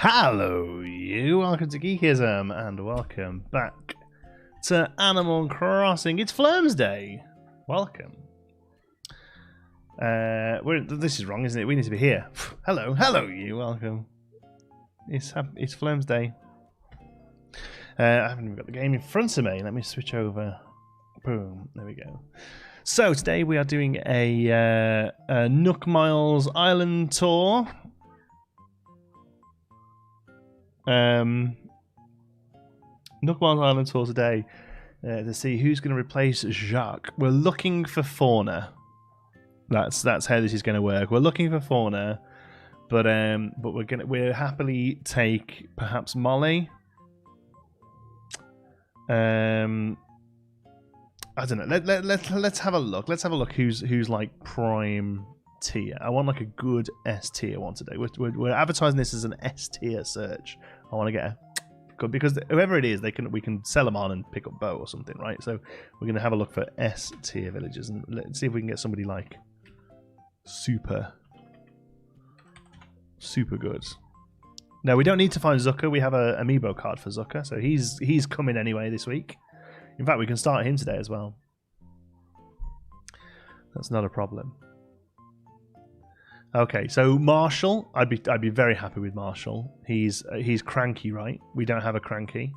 Hello you, welcome to Geekism and welcome back to Animal Crossing. It's Flurm's Day. Welcome. This is wrong, isn't it? We need to be here. Hello you, welcome. It's Flurm's Day. I haven't even got the game in front of me. Let me switch over. Boom, there we go. So today we are doing a Nook Miles Island tour. Nook Miles Island tour today to see who's going to replace Jacques. We're looking for fauna. That's how this is going to work. We're looking for fauna, but we'll happily take perhaps Molly. I don't know. Let's have a look. Let's have a look. Who's like prime tier? I want like a good S tier one today. We're advertising this as an S tier search. I want to get a good, because whoever it is, we can sell them on and pick up Bo or something, right? So we're gonna have a look for S tier villagers and let's see if we can get somebody like super good. Now we don't need to find Zucker. We have a amiibo card for Zucker, so he's coming anyway this week. In fact, we can start him today as well. That's not a problem. Okay, so Marshall, I'd be very happy with Marshall. He's cranky, right? We don't have a cranky.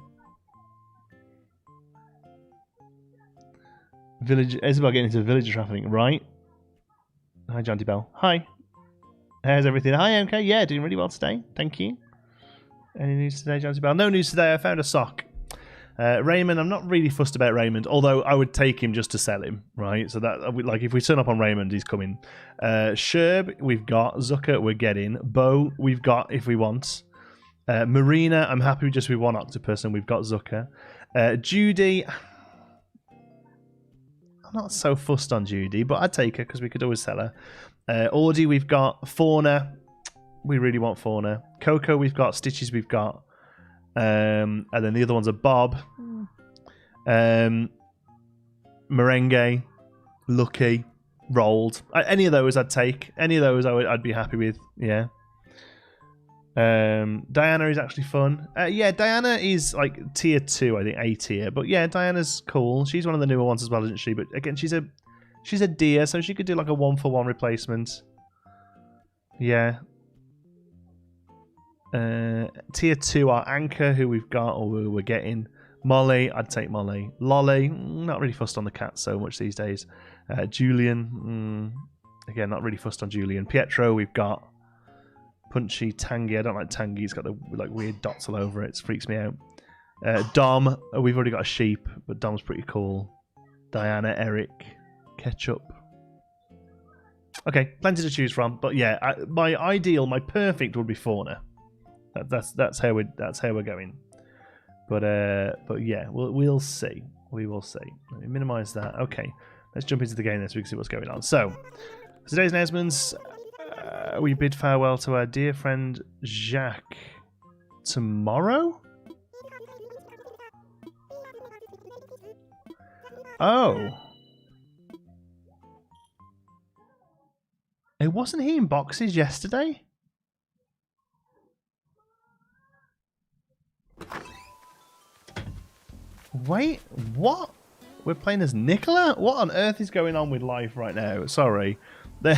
Isabel getting into villager trafficking, right? Hi, Janty Bell. Hi. How's everything? Hi, MK. Yeah, doing really well today. Thank you. Any news today, Janty Bell? No news today. I found a sock. Raymond, I'm not really fussed about Raymond, although I would take him just to sell him, right? So that, like, if we turn up on Raymond, he's coming. Sherb, we've got. Zucker, we're getting. Bo, we've got if we want. Marina, I'm happy just with one octopus, and we've got Zucker. Judy, I'm not so fussed on Judy, but I'd take her because we could always sell her. Audie, we've got. Fauna, we really want Fauna. Coco, we've got. Stitches, we've got. And then the other ones are Bob, Merengue, Lucky, Rolled. Any of those I'd take. Any of those I'd be happy with. Yeah. Diana is actually fun. Yeah, Diana is like tier 2, I think, A tier. But yeah, Diana's cool. She's one of the newer ones as well, isn't she? But again, she's a deer, so she could do like a 1-for-1 replacement. Yeah. Tier 2 are Anchor, who we've got or we're getting. Molly, I'd take Molly. Lolly, not really fussed on the cat so much these days. Julian, again, not really fussed on Julian. Pietro, we've got. Punchy, Tangy, I don't like Tangy. He's got the like weird dots all over it. It freaks me out. Dom, we've already got a sheep, but Dom's pretty cool. Diana, Eric, Ketchup. Okay, plenty to choose from, but yeah, my perfect would be Fauna. That's how we're going, but yeah, we'll see. We will see. Let me minimize that. Okay, let's jump into the game then so we can see what's going on. So, for today's announcements, we bid farewell to our dear friend Jacques tomorrow. Oh, it wasn't he in boxes yesterday? Wait, what? We're playing as Nicola? What on earth is going on with life right now? Sorry. What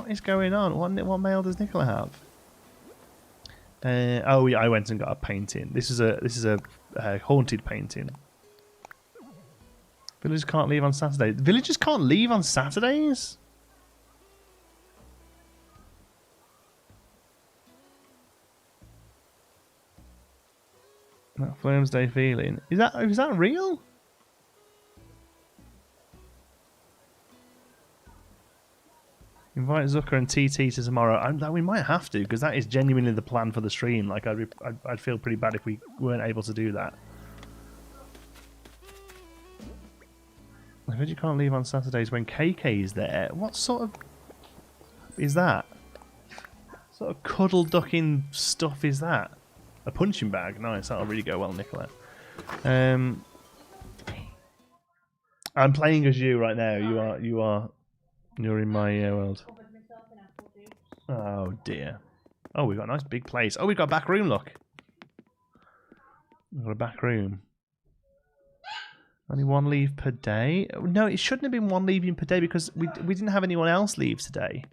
is going on? What mail does Nicola have? Oh yeah, I went and got a painting. This is a haunted painting. Villagers can't leave on Saturdays. Villagers can't leave on Saturdays? That Flurm's Day feeling. Is that real? Invite Zucker and TT to tomorrow. We might have to, because that is genuinely the plan for the stream. Like I'd feel pretty bad if we weren't able to do that. I heard you can't leave on Saturdays when KK is there. What sort of is that? What sort of cuddle ducking stuff is that? A punching bag, nice. That'll really go well, Nicola. I'm playing as you right now. You're in my world. Oh dear. Oh, we've got a nice big place. Oh, we've got a back room, look. We've got a back room. Only 1 leave per day? No, it shouldn't have been 1 leaving per day because we didn't have anyone else leave today.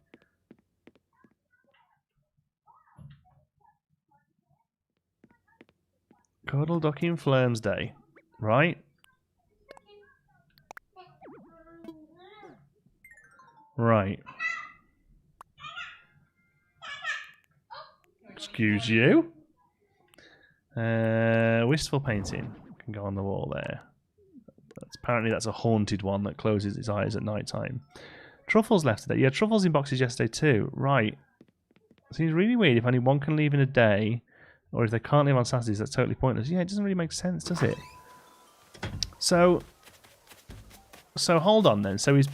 Cuddle Ducking Flirms Day. Right? Right. Excuse you. Wistful painting can go on the wall there. Apparently that's a haunted one that closes its eyes at night time. Truffles left today. Yeah, Truffles in boxes yesterday too. Right. Seems really weird if only one can leave in a day, or if they can't leave on Saturdays, that's totally pointless. Yeah, it doesn't really make sense, does it? So hold on then. So he's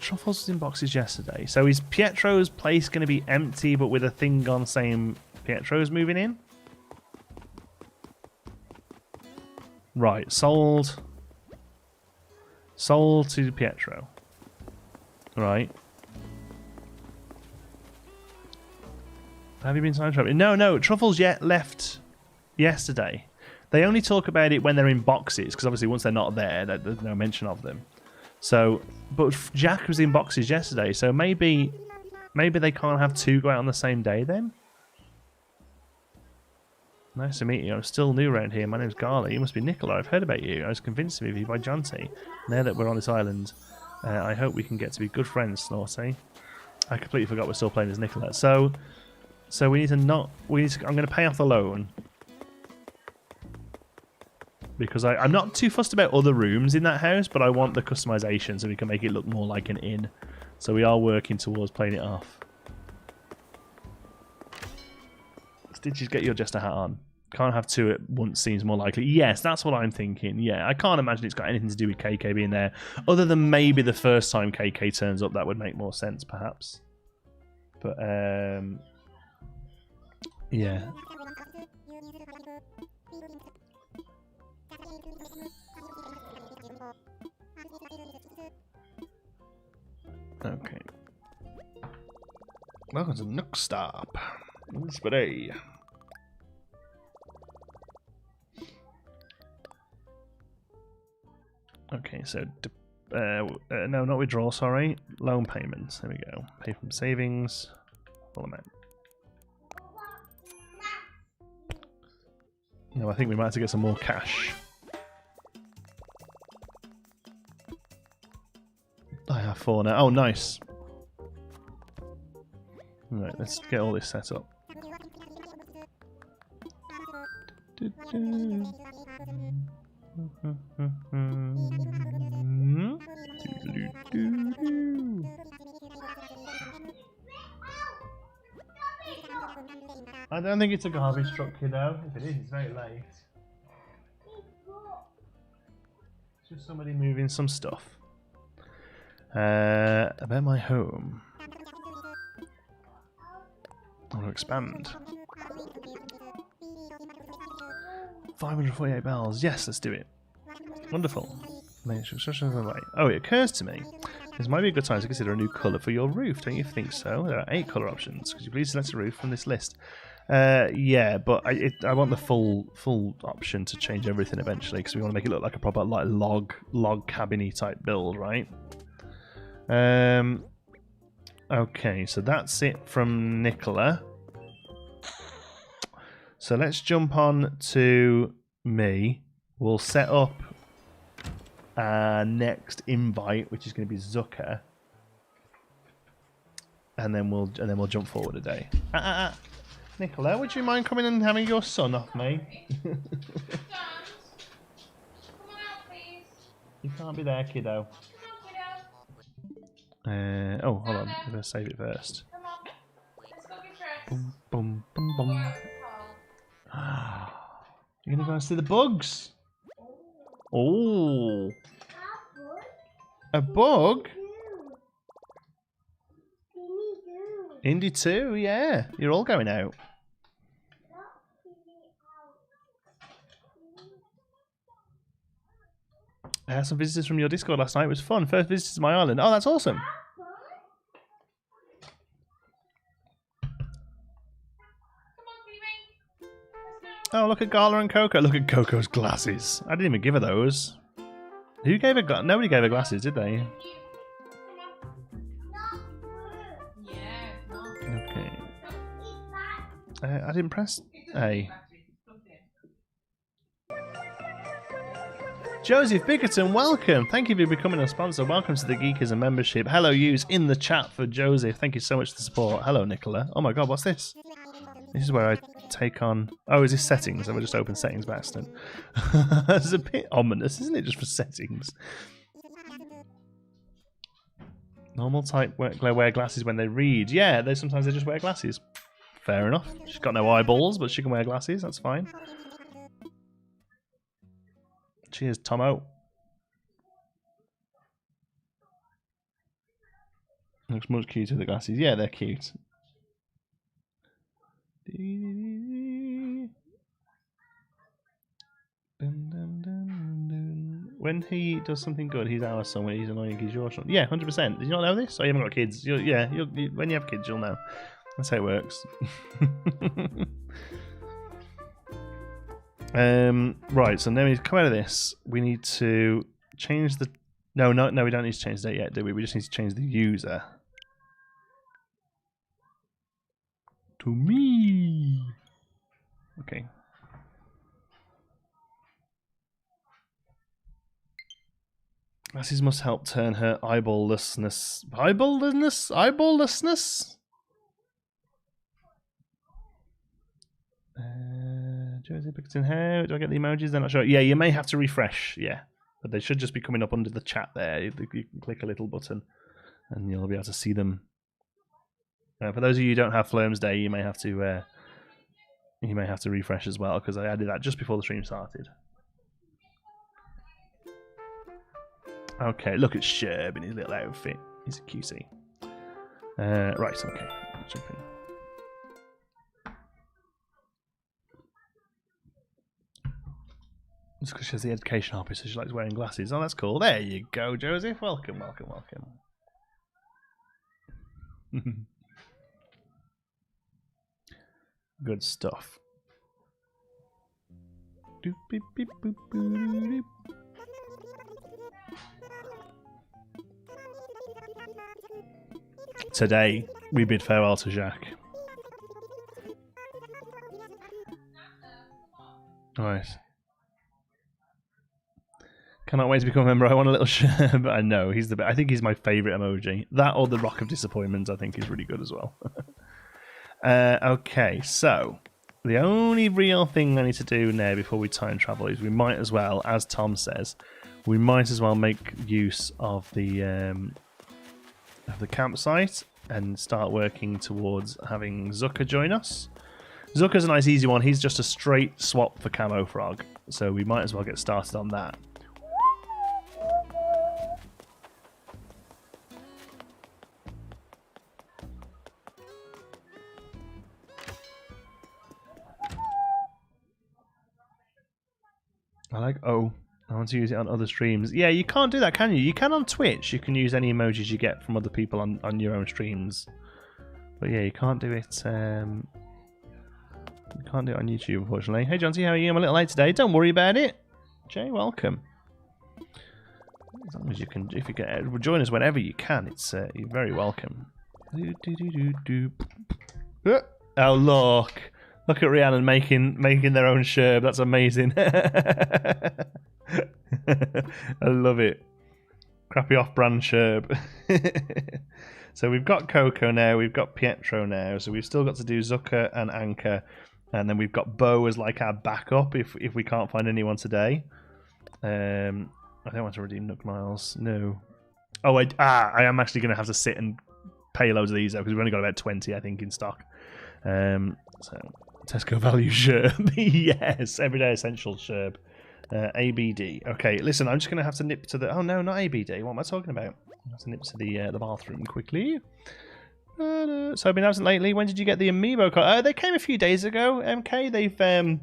Truffles was in boxes yesterday. So is Pietro's place going to be empty, but with a thing on saying Pietro's moving in? Right, sold to Pietro. Right. Have you been signed up? No, Truffles left yesterday. They only talk about it when they're in boxes, because obviously once they're not there, there's no mention of them. So, but Jack was in boxes yesterday, so maybe they can't have 2 go out on the same day then? Nice to meet you. I'm still new around here. My name's Garly. You must be Nicola. I've heard about you. I was convinced to meet you by Jonty. Now that we're on this island, I hope we can get to be good friends, Snorty. I completely forgot we're still playing as Nicola. So we need to not... I'm going to pay off the loan. Because I'm not too fussed about other rooms in that house, but I want the customization so we can make it look more like an inn. So we are working towards playing it off. Stitches, get your Jester hat on. Can't have 2 at once seems more likely. Yes, that's what I'm thinking. Yeah, I can't imagine it's got anything to do with KK being there. Other than maybe the first time KK turns up, that would make more sense, perhaps. But, yeah. Okay. Welcome to Nook Stop. Today. Okay, so no, not withdrawal. Sorry, loan payments. There we go. Pay from savings. Full amount. No, I think we might have to get some more cash. I have 4 now. Oh, nice. Right, let's get all this set up. I don't think it's a garbage truck, kiddo. If it is, it's very late. It's just somebody moving some stuff. About my home. I want to expand. 548 bells. Yes, let's do it. Wonderful. Oh, it occurs to me. This might be a good time to consider a new colour for your roof, don't you think so? There are 8 colour options. Could you please select a roof from this list? Yeah, but I want the full option to change everything eventually, because we want to make it look like a proper like log cabin-y type build, right? Okay, so that's it from Nicola. So let's jump on to me. We'll set up our next invite, which is going to be Zucker, and then we'll jump forward a day. Nicola, would you mind coming and having your son off me? Come on out, please. You can't be there, kiddo. Come on, kiddo. Oh, hold on. I'm going to save it first. Come on. Let's go get dressed. Boom, boom, boom, boom. Yeah, You're going to go and see the bugs? Oh. A bug? Indy too, yeah. You're all going out. I had some visitors from your Discord last night. It was fun. First visitors to my island. Oh, that's awesome. Oh, look at Gala and Coco. Look at Coco's glasses. I didn't even give her those. Who gave her nobody gave her glasses, did they? Okay. I didn't press A. Joseph Bickerton, welcome. Thank you for becoming a sponsor. Welcome to the Geekism membership. Hello, yous in the chat for Joseph. Thank you so much for the support. Hello, Nicola. Oh my god, what's this? This is where I take on... Oh, is this settings? Have I just opened settings by accident? It's a bit ominous, isn't it, just for settings? Normal type wear glasses when they read. Yeah, sometimes they just wear glasses. Fair enough. She's got no eyeballs, but she can wear glasses. That's fine. Cheers, Tomo. Looks much cuter, the glasses. Yeah, they're cute. When he does something good, he's our son. When he's annoying, he's your son. Yeah, 100%. Did you not know this? Oh, you haven't got kids. When you have kids, you'll know. That's how it works. Right, so now we come out of this. We need to change the... No, we don't need to change that yet, do we? We just need to change the user. To me. Okay. Glasses must help turn her eyeballlessness. Eyeballlessness? Josie Pickerton, how do I get the emojis? They're not sure. Yeah, you may have to refresh. Yeah, but they should just be coming up under the chat there. You can click a little button, and you'll be able to see them. For those of you who don't have Flurm's Day, you may have to refresh as well, because I added that just before the stream started. Okay, look at Sherb in his little outfit. He's a cutie. Right, okay. Jump in. It's because she has the education officer, so she likes wearing glasses. Oh, that's cool. There you go, Joseph. Welcome. Good stuff. Doop, beep, beep, boop, boop, doop. Today, we bid farewell to Jacques. Nice. Cannot wait to become a member. I want a little shirt, but I know he's the best. I think he's my favourite emoji. That or the Rock of Disappointment, I think, is really good as well. Okay, so the only real thing I need to do now before we time travel is we might as well, as Tom says, we might as well make use of the campsite and start working towards having Zucker join us. Zucker's a nice easy one. He's just a straight swap for Camo Frog, so we might as well get started on that. I want to use it on other streams. Yeah, you can't do that, can you? You can on Twitch. You can use any emojis you get from other people on your own streams. But yeah, you can't do it. You can't do it on YouTube, unfortunately. Hey, John, how are you? I'm a little late today. Don't worry about it. Jay, welcome. As long as you can, if you can join us whenever you can, it's you're very welcome. Oh look. Look at Rhiannon making their own sherb. That's amazing. I love it. Crappy off-brand sherb. So we've got Coco now. We've got Pietro now. So we've still got to do Zucker and Anka. And then we've got Bo as like our backup if we can't find anyone today. I don't want to redeem Nook Miles. No. Oh, I am actually going to have to sit and pay loads of these though, because we've only got about 20, I think, in stock. So Tesco Value Sherb. Yes, Everyday Essentials Sherb. ABD. Okay, listen, I'm just going to have to nip to the... Oh, no, not ABD. What am I talking about? I have to nip to the bathroom quickly. So I've been absent lately. When did you get the amiibo card? They came a few days ago, MK. They've...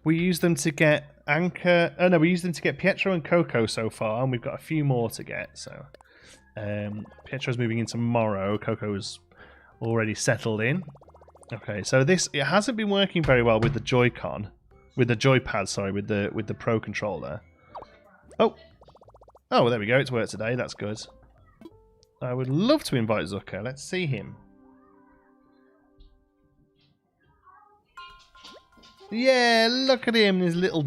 We used them to get Anka... Oh, no, we used them to get Pietro and Coco so far, and we've got a few more to get, so... Pietro's moving in tomorrow. Coco's already settled in. Okay, so it hasn't been working very well with the Joy-Con, with the Joypad, sorry, with the Pro controller. Oh, there we go. It's worked today. That's good. I would love to invite Zucker. Let's see him. Yeah, look at him in his little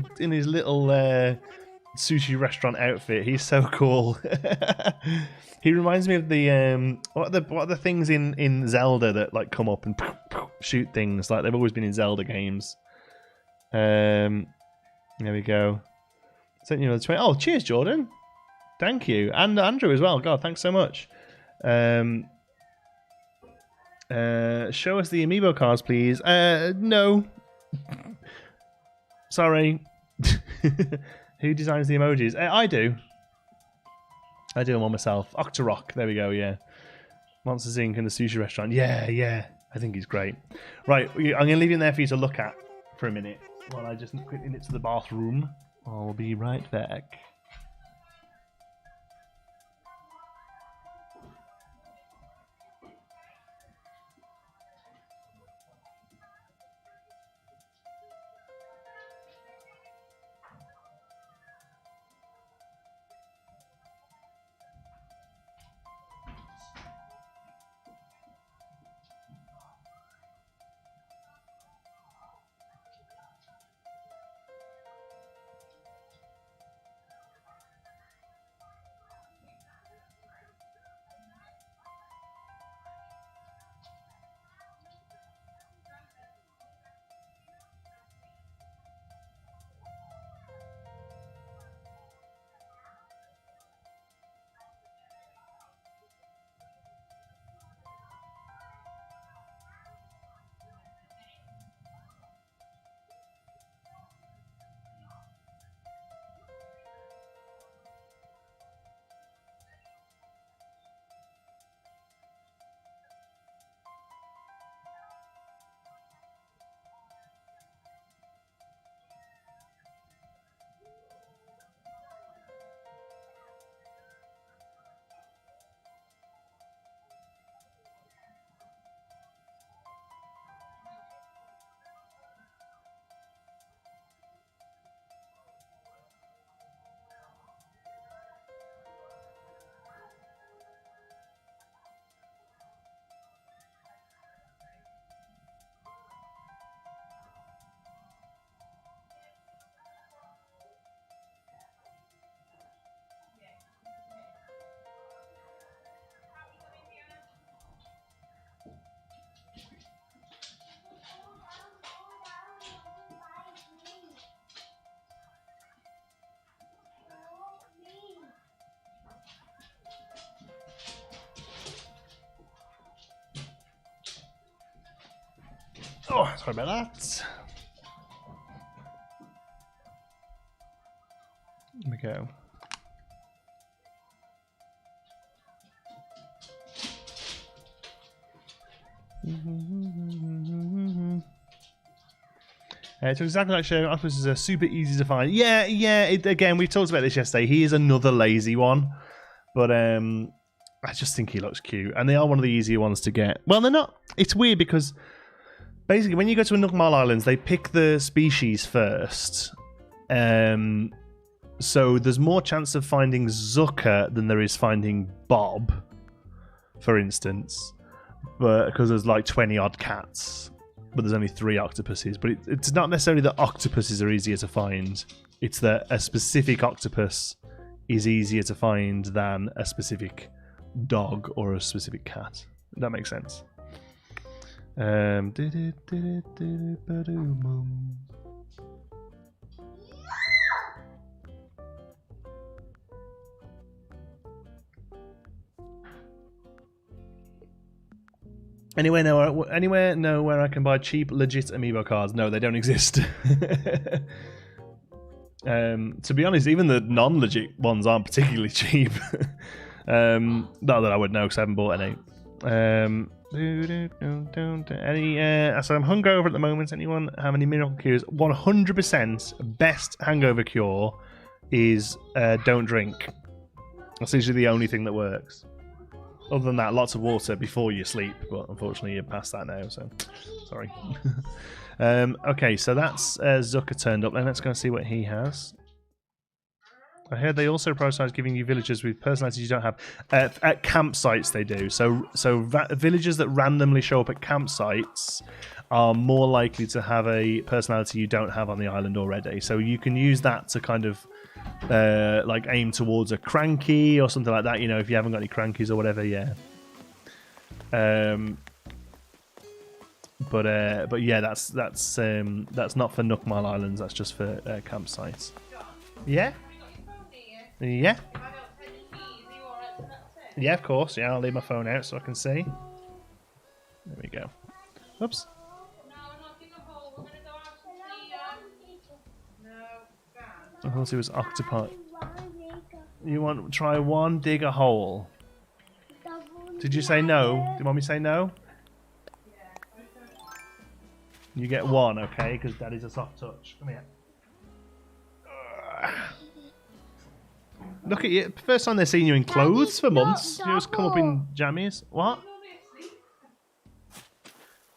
sushi restaurant outfit. He's so cool. He reminds me of the what are the things in Zelda that like come up and shoot things, like they've always been in Zelda games. There we go. Sent you another 20. Oh, cheers, Jordan. Thank you, and Andrew as well. God, thanks so much. Show us the amiibo cards, please. No. Sorry. Who designs the emojis? I do. I do them all myself. Octorok. There we go, yeah. Monsters Inc. and the sushi restaurant. Yeah. I think he's great. Right, I'm going to leave you in there for you to look at for a minute while I just quickly nip to the bathroom. I'll be right back. Oh, sorry about that. There we go. So exactly like showing octopuses are super easy to find. Yeah. Again, we talked about this yesterday. He is another lazy one, but I just think he looks cute, and they are one of the easier ones to get. Well, they're not. It's weird because basically, when you go to Nook Mile Islands, they pick the species first. So there's more chance of finding Zucker than there is finding Bob, for instance. But because there's like 20 odd cats, but there's only 3 octopuses. But it's not necessarily that octopuses are easier to find. It's that a specific octopus is easier to find than a specific dog or a specific cat. That makes sense. Anywhere where I can buy cheap, legit amiibo cards? No, they don't exist. To be honest, even the non-legit ones aren't particularly cheap. Not that I would know because I haven't bought any. So I'm hungover at the moment. Anyone have any miracle cures? 100% best hangover cure is don't drink. That's usually the only thing that works. Other than that, lots of water before you sleep, but unfortunately you're past that now, so sorry. Okay, so that's Zucker turned up. Then let's go and see what he has. I heard they also prioritize giving you villagers with personalities you don't have. At campsites they do. So villagers that randomly show up at campsites are more likely to have a personality you don't have on the island already. So you can use that to kind of like aim towards a cranky or something like that, you know, if you haven't got any crankies or whatever, yeah. But yeah, that's not for Nook Mile Islands, that's just for campsites. Yeah? Yeah? Yeah, of course. Yeah, I'll leave my phone out so I can see. There we go. Oops. I thought it was octopi. You want to try one? Dig a hole. Did you say no? Do you want me to say no? You get one, okay? Because Daddy's a soft touch. Come here. Look at you. First time they've seen you in clothes for months. You just come up in jammies. What?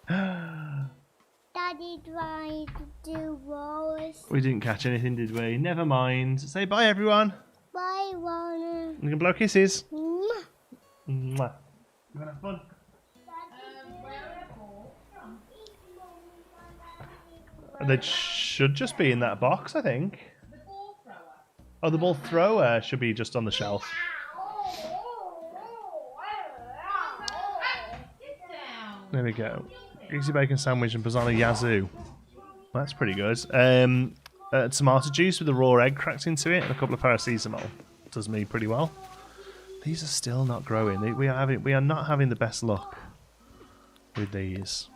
Daddy tried to do walls. We didn't catch anything, did we? Never mind. Say bye, everyone. Bye, Warner. You can blow kisses. Mwah. Mwah. You want to have fun? They should just be in that box, I think. Oh, the ball thrower should be just on the shelf. There we go. Greasy bacon sandwich and Pizzano Yazoo. That's pretty good. Tomato juice with a raw egg cracked into it and a couple of paracetamol. Does me pretty well. These are still not growing. We are not having the best luck with these.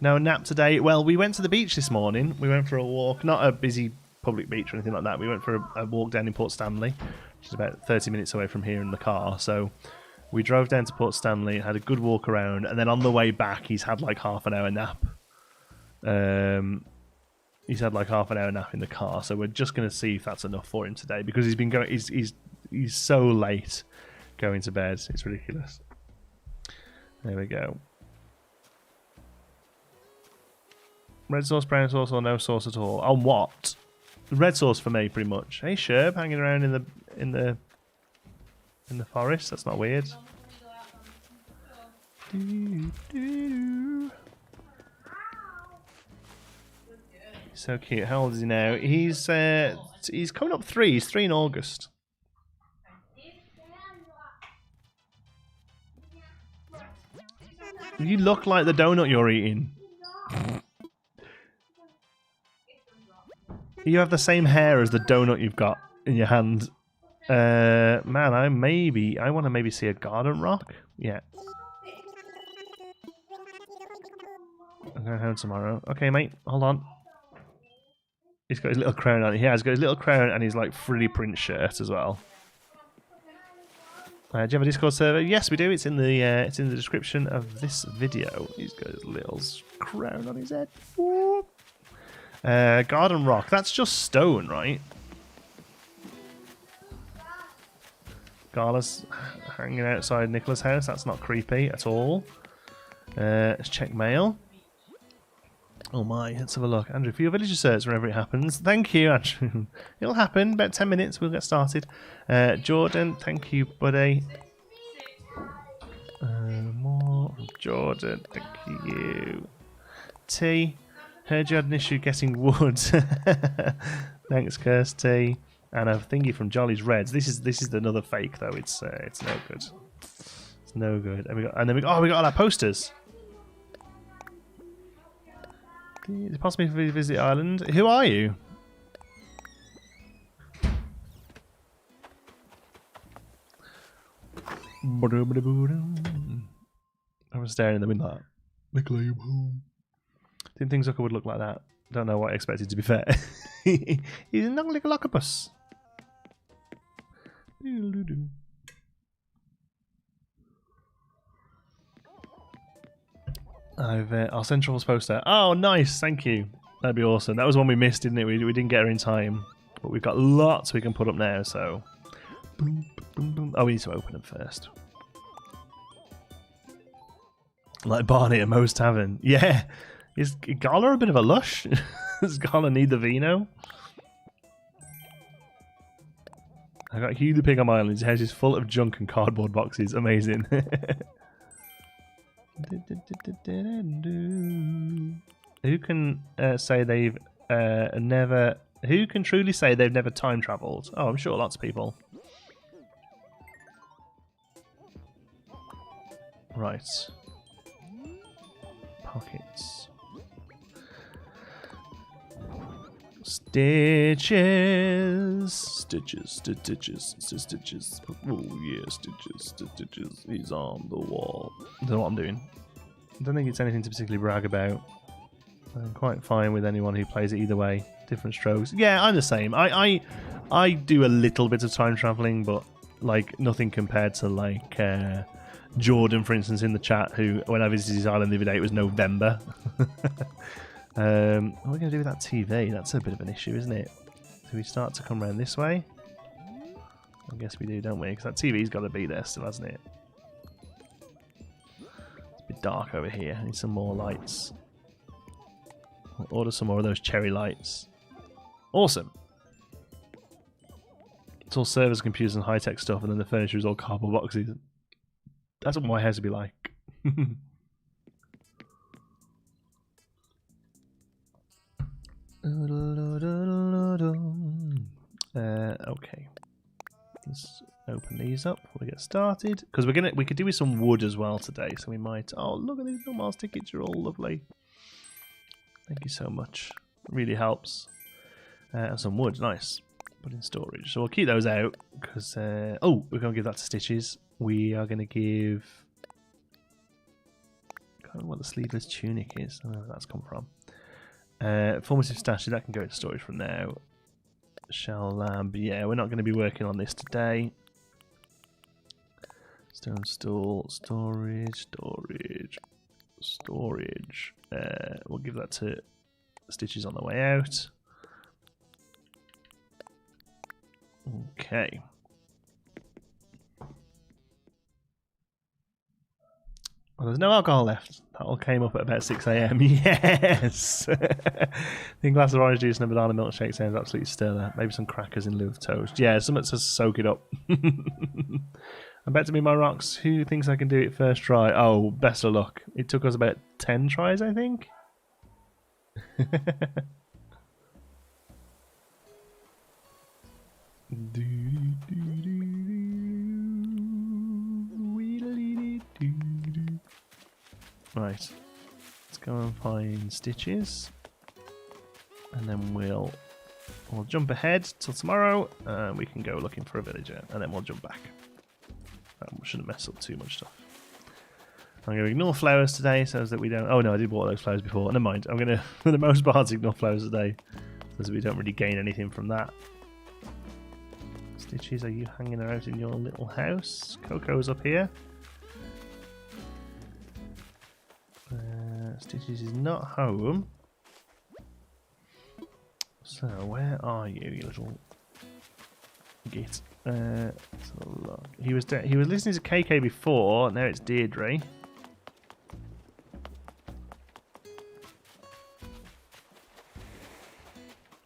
No nap today. Well, we went to the beach this morning. We went for a walk. Not a busy public beach or anything like that. We went for a walk down in Port Stanley, which is about 30 minutes away from here in the car. So we drove down to Port Stanley, had a good walk around, and then on the way back, he's had like half an hour nap. He's had like half an hour nap in the car. So we're just going to see if that's enough for him today because he's been going. He's so late going to bed. It's ridiculous. There we go. Red sauce, brown sauce, or no sauce at all? On what? Red sauce for me, pretty much. Hey, Sherb, hanging around in the forest. That's not weird. So cute. How old is he now? He's coming up 3. He's 3 in August. You look like the donut you're eating. You have the same hair as the donut you've got in your hand. Man, I want to maybe see a garden rock. Yeah. I'm going home tomorrow. Okay, mate, hold on. He's got his little crown on. He has got his little crown and his like frilly print shirt as well. Do you have a Discord server? Yes, we do. It's in the description of this video. He's got his little crown on his head. Whoop. Garden rock. That's just stone, right? Gala's hanging outside Nicola's house. That's not creepy at all. Let's check mail. Oh my, let's have a look. Andrew, for your villager search whenever it happens. Thank you, Andrew. It'll happen. About 10 minutes, we'll get started. Jordan, thank you, buddy. More from Jordan, thank you. T, heard you had an issue getting wood. Thanks, Kirsty. And a thingy from Jolly's Reds. This is another fake though. It's no good. It's no good. And then we got all our posters. Is it possible to visit Ireland? Who are you? I was staring in the window. Nicola, you home? Didn't think Zucker would look like that. Don't know what I expected, to be fair. He's a little octopus. I'll send Truffle's poster. Oh, nice, thank you. That'd be awesome. That was one we missed, didn't it? We didn't get her in time, but we've got lots we can put up now. So, Oh, we need to open them first. Like Barney at Moe's Tavern. Yeah. Is Gala a bit of a lush? Does Gala need the vino? I got Hugh the Pig on my island. His house is full of junk and cardboard boxes. Amazing. Who can say they've never... Who can truly say they've never time travelled? Oh, I'm sure lots of people. Right. Pockets. Stitches. Stitches. Oh yeah, Stitches. He's on the wall. I don't know what I'm doing. I don't think it's anything to particularly brag about. I'm quite fine with anyone who plays it either way. Different strokes. Yeah, I'm the same. I do a little bit of time traveling, but like nothing compared to like Jordan, for instance, in the chat, who when I visited his island the other day, it was November. What are we going to do with that TV? That's a bit of an issue, isn't it? Do we start to come around this way? I guess we do, don't we? Because that TV's got to be there still, hasn't it? It's a bit dark over here. I need some more lights. We'll order some more of those cherry lights. Awesome. It's all servers, computers, and high-tech stuff, and then the furniture is all cardboard boxes. That's what my house would be like. Okay. Let's open these up before we get started. Because we could do with some wood as well today, so we might... Oh, look at these little Mars tickets, you're all lovely. Thank you so much. Really helps. And some wood, nice. Put in storage. So we'll keep those out because oh, we're gonna give that to Stitches. We are gonna give... I can't remember what the sleeveless tunic is. I don't know where that's come from. Formative stashes, that can go into storage from now. Shell lamp, yeah, we're not going to be working on this today. Stone stool, storage. We'll give that to Stitches on the way out. Okay. Well, there's no alcohol left. That all came up at about 6 AM. Yes! The glass of orange juice and a banana milkshake sounds absolutely stellar. Maybe some crackers in lieu of toast. Yeah, something to soak it up. I'm about to be my rocks. Who thinks I can do it first try? Oh, best of luck. It took us about 10 tries, I think. Right, let's go and find Stitches, and then we'll jump ahead till tomorrow, and we can go looking for a villager, and then we'll jump back. We shouldn't mess up too much stuff. I'm going to ignore flowers today, so that we don't... Oh no, I did water those flowers before. Never mind. I'm going to, for the most part, ignore flowers today, so that we don't really gain anything from that. Stitches, are you hanging out in your little house? Coco's up here. Stitches is not home. So where are you, you little git? Let's have a look. He was listening to KK before. Now it's Deirdre.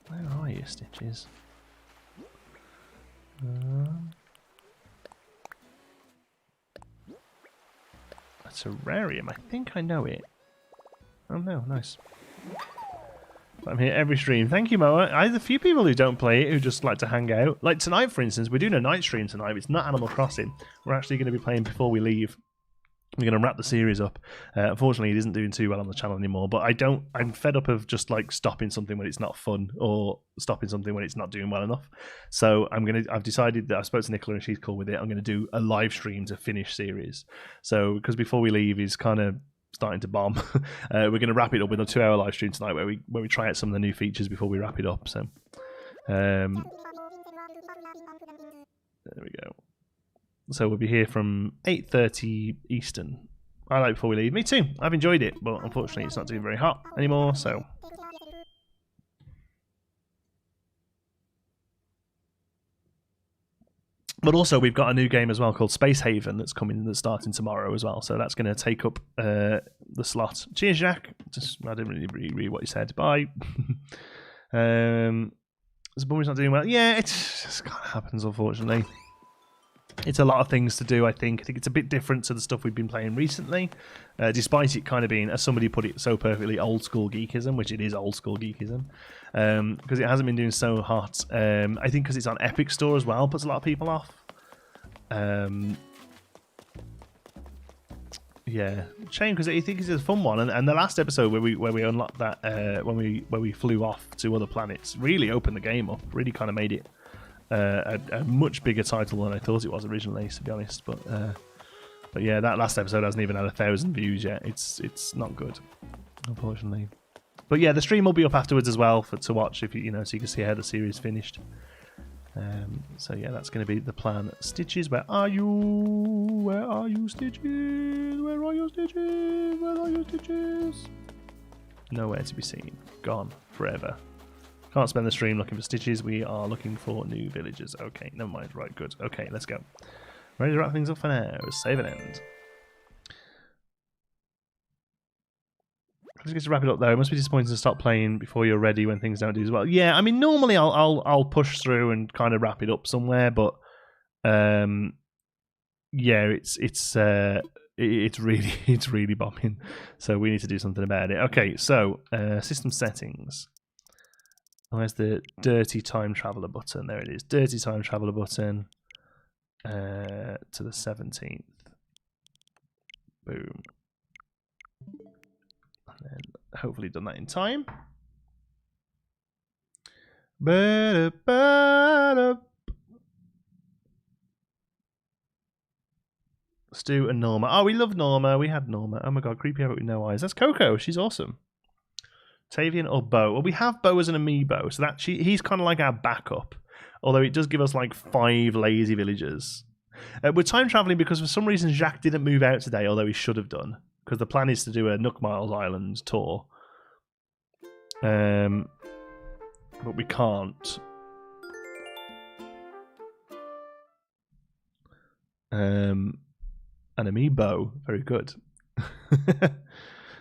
Where are you, Stitches? A terrarium. I think I know it. Oh no, nice. I'm here every stream. Thank you, Moa. There's a few people who don't play it who just like to hang out. Like tonight, for instance, we're doing a night stream tonight. It's not Animal Crossing. We're actually going to be playing before we leave. We're going to wrap the series up. Unfortunately, it isn't doing too well on the channel anymore. But I'm fed up of just like stopping something when it's not fun or stopping something when it's not doing well enough. So I've decided that I spoke to Nicola and she's cool with it. I'm going to do a live stream to finish series. So because before we leave is kind of starting to bomb. We're going to wrap it up with a 2-hour live stream tonight where we try out some of the new features before we wrap it up. So there we go. So we'll be here from 8:30 Eastern. I like before we leave. Me too. I've enjoyed it, but unfortunately it's not doing very hot anymore. So But also, we've got a new game as well called Space Haven that's coming, that's starting tomorrow as well. So that's going to take up the slot. Cheers, Jack. I didn't really read what you said. Bye. Zbum's not doing well. Yeah, it just kind of happens, unfortunately. It's a lot of things to do, I think. I think it's a bit different to the stuff we've been playing recently, despite it kind of being, as somebody put it so perfectly, old school geekism, which it is old school geekism, because it hasn't been doing so hot. I think because it's on Epic Store as well, puts a lot of people off. Yeah, shame, because I think it's a fun one, and the last episode where we unlocked that when we flew off to other planets really opened the game up, really kind of made it a much bigger title than I thought it was originally, to be honest. But yeah, that last episode hasn't even had 1,000 views yet. It's not good, unfortunately. But yeah, the stream will be up afterwards as well to watch, if you know, so you can see how the series finished. So yeah, that's going to be the plan. Stitches, where are you? Where are you, Stitches? Where are you, Stitches? Where are you, Stitches? Nowhere to be seen. Gone forever. Can't spend the stream looking for Stitches. We are looking for new villagers. Okay, never mind. Right, good. Okay, let's go. Ready to wrap things up for now. Save and end. Let's get to wrap it up though. It must be disappointing to stop playing before you're ready when things don't do as well. Yeah, I mean, normally I'll push through and kind of wrap it up somewhere, but yeah, it's really bombing. So we need to do something about it. Okay, so system settings. Where's the dirty time traveler button? There it is. Dirty time traveler button to the 17th. Boom. And then hopefully done that in time. Stu and Norma. Oh, we love Norma. We had Norma. Oh my god, creepy but with no eyes. That's Coco. She's awesome. Tavian or Bo? Well, we have Bo as an amiibo, so that he's kind of like our backup. Although it does give us like 5 lazy villagers. We're time traveling because for some reason Jacques didn't move out today, although he should have done. Because the plan is to do a Nook Miles Island tour. But we can't. An amiibo. Very good.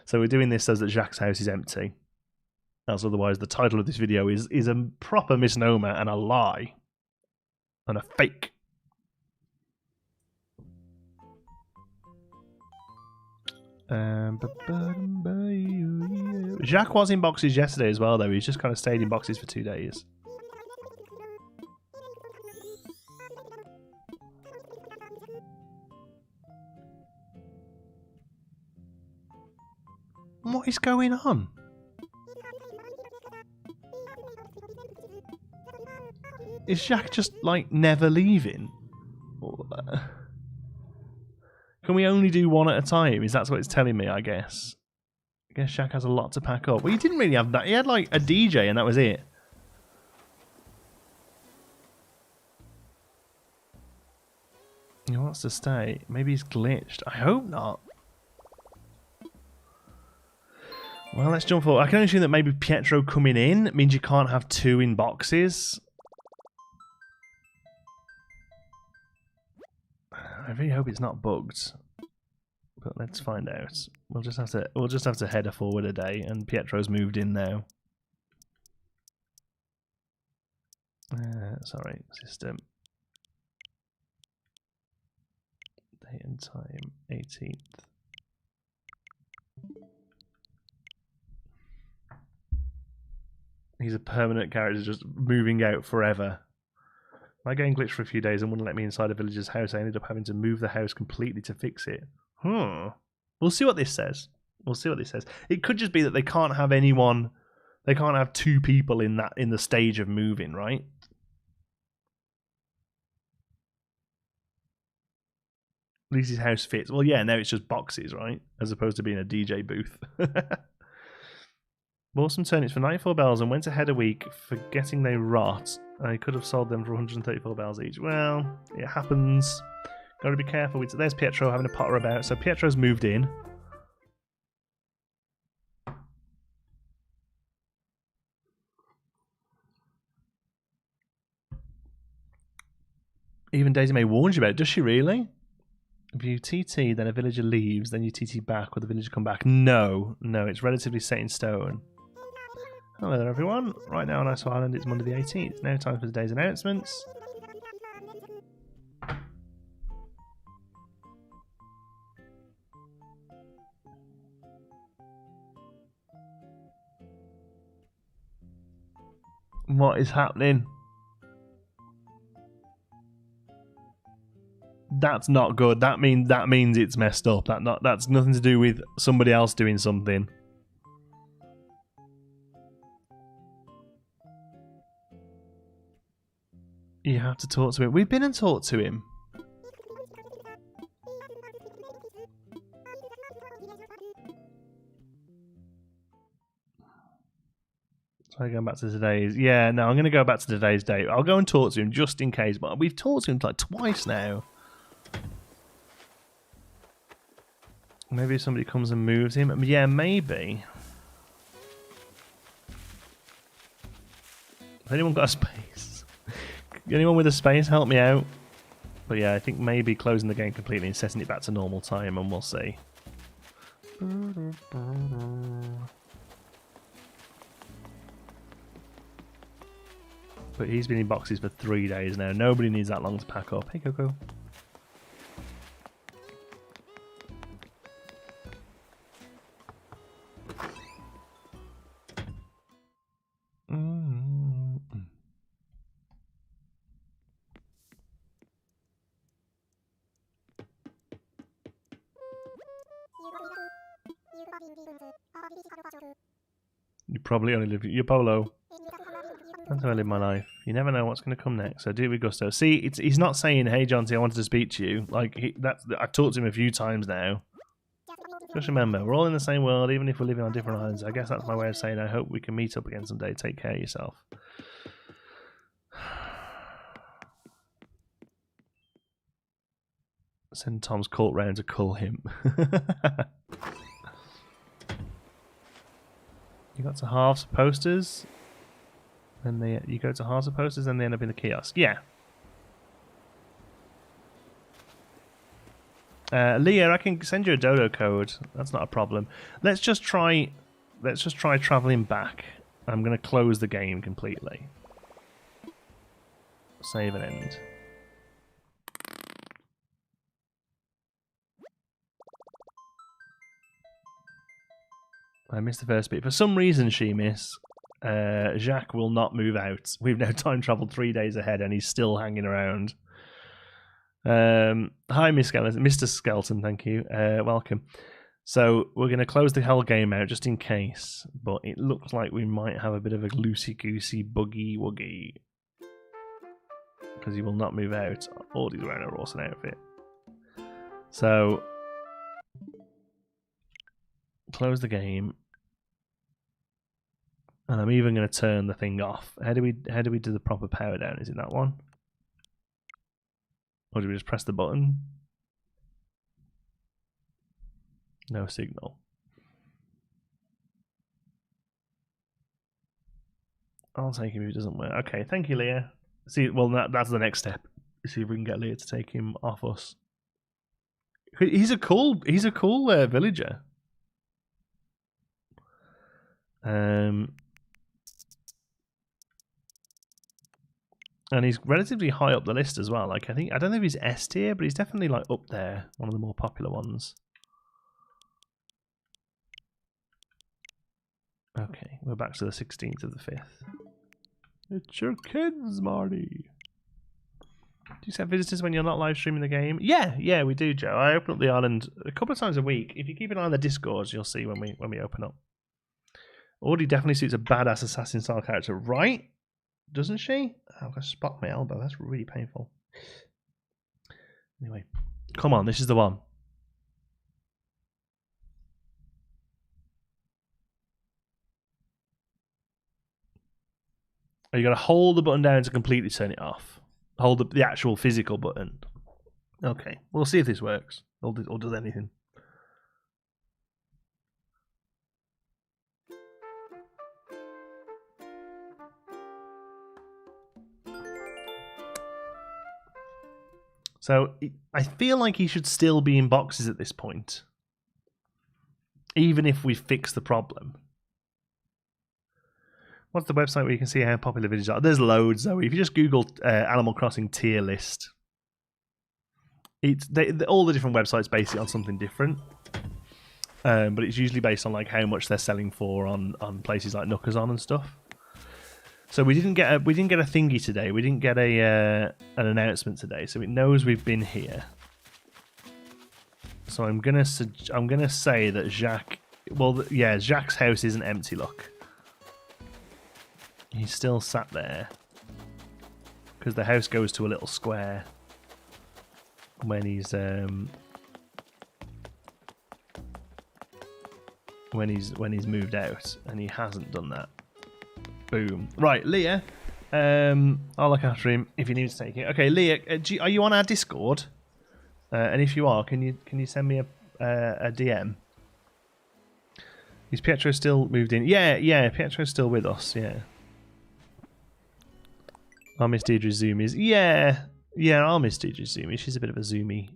So we're doing this so that Jacques' house is empty. As otherwise the title of this video is a proper misnomer and a lie. And a fake. Jacques was in boxes yesterday as well, though. He's just kind of stayed in boxes for 2 days. What is going on? Is Jacques just, like, never leaving? Can we only do one at a time? Is that what it's telling me, I guess? I guess Jacques has a lot to pack up. Well, he didn't really have that. He had, like, a DJ and that was it. He wants to stay. Maybe he's glitched. I hope not. Well, let's jump forward. I can only assume that maybe Pietro coming in means you can't have 2 in boxes. I really hope it's not bugged, but let's find out. We'll just have to head forward a day, and Pietro's moved in now. Sorry, system. Date and time, 18th. He's a permanent character, just moving out forever. My game glitched for a few days and wouldn't let me inside a villager's house. I ended up having to move the house completely to fix it. We'll see what this says. We'll see what this says. It could just be that they can't have anyone. They can't have 2 people in the stage of moving, right? At least his house fits. Well, yeah, now it's just boxes, right? As opposed to being a DJ booth. Bought some turnips for 94 bells and went ahead a week, forgetting they rot. I could have sold them for 134 bells each. Well, it happens. Got to be careful. There's Pietro having a potter about. So Pietro's moved in. Even Daisy May warns you about it. Does she really? If you TT, then a villager leaves, then you TT back, will the villager come back? No, it's relatively set in stone. Hello there, everyone. Right now on Ice Island, it's Monday the 18th. Now time for today's announcements. What is happening? That's not good. That means it's messed up. That's nothing to do with somebody else doing something. You have to talk to him. We've been and talked to him. So going back to today's... Yeah, no, I'm going to go back to today's date. I'll go and talk to him just in case. But we've talked to him like twice now. Maybe if somebody comes and moves him. Yeah, maybe. Has anyone got a space? Anyone with a space, help me out. But yeah, I think maybe closing the game completely and setting it back to normal time, and we'll see. But he's been in boxes for 3 days now. Nobody needs that long to pack up. Hey, Coco. You probably only live... You're Polo. That's how I live my life. You never know what's going to come next, so do it with gusto. See, he's not saying, hey, Jonty, I wanted to speak to you. Like, I've talked to him a few times now. Just remember, we're all in the same world, even if we're living on different islands. I guess that's my way of saying I hope we can meet up again someday. Take care of yourself. Send Tom's cult round to cull him. You got to halves of posters. Then you go to halves of posters, then they end up in the kiosk. Yeah. Leah, I can send you a dodo code. That's not a problem. Let's just try traveling back. I'm going to close the game completely. Save and end. I missed the first bit. For some reason, Jacques will not move out. We've now time travelled 3 days ahead and he's still hanging around. Hi, Mr. Skeleton, thank you. Welcome. So we're going to close the whole game out just in case, but it looks like we might have a bit of a loosey-goosey buggy-wuggy. Because he will not move out. Or he's wearing a Rawson outfit. So... close the game, and I'm even going to turn the thing off. How do we do the proper power down? Is it that one, or do we just press the button? No signal. I'll take him if it doesn't work. Okay, thank you, Leah. See, well, that's the next step. See if we can get Leah to take him off us. He's a cool villager. And he's relatively high up the list as well. Like I don't know if he's S tier, but he's definitely like up there, one of the more popular ones. Okay, we're back to the 16th of the 5th. It's your kids, Marty. Do you set visitors when you're not live streaming the game? Yeah, we do, Joe. I open up the island a couple of times a week. If you keep an eye on the Discords, you'll see when we open up. Audie definitely suits a badass assassin style character, right? Doesn't she? Oh, I've got to spot my elbow. That's really painful. Anyway, come on, this is the one. Oh, you got to hold the button down to completely turn it off. Hold the actual physical button. Okay, we'll see if this works or does anything. So I feel like he should still be in boxes at this point, even if we fix the problem. What's the website where you can see how popular videos are? There's loads, though. If you just Google Animal Crossing tier list, all the different websites base it on something different. But it's usually based on like how much they're selling for on places like Nook and stuff. So we didn't get a thingy today. We didn't get an announcement today, so it knows we've been here. So I'm gonna say that Jacques. Well, yeah, Jacques' house isn't empty. Look, he's still sat there because the house goes to a little square when he's moved out, and he hasn't done that. Boom. Right, Leah. I'll look after him if you need to take it. Okay, Leah, are you on our Discord? And if you are, can you send me a DM? Is Pietro still moved in? Yeah, Pietro's still with us. Yeah. I'll miss Deidre's zoomies. Yeah, I'll miss Deidre's zoomies. She's a bit of a zoomy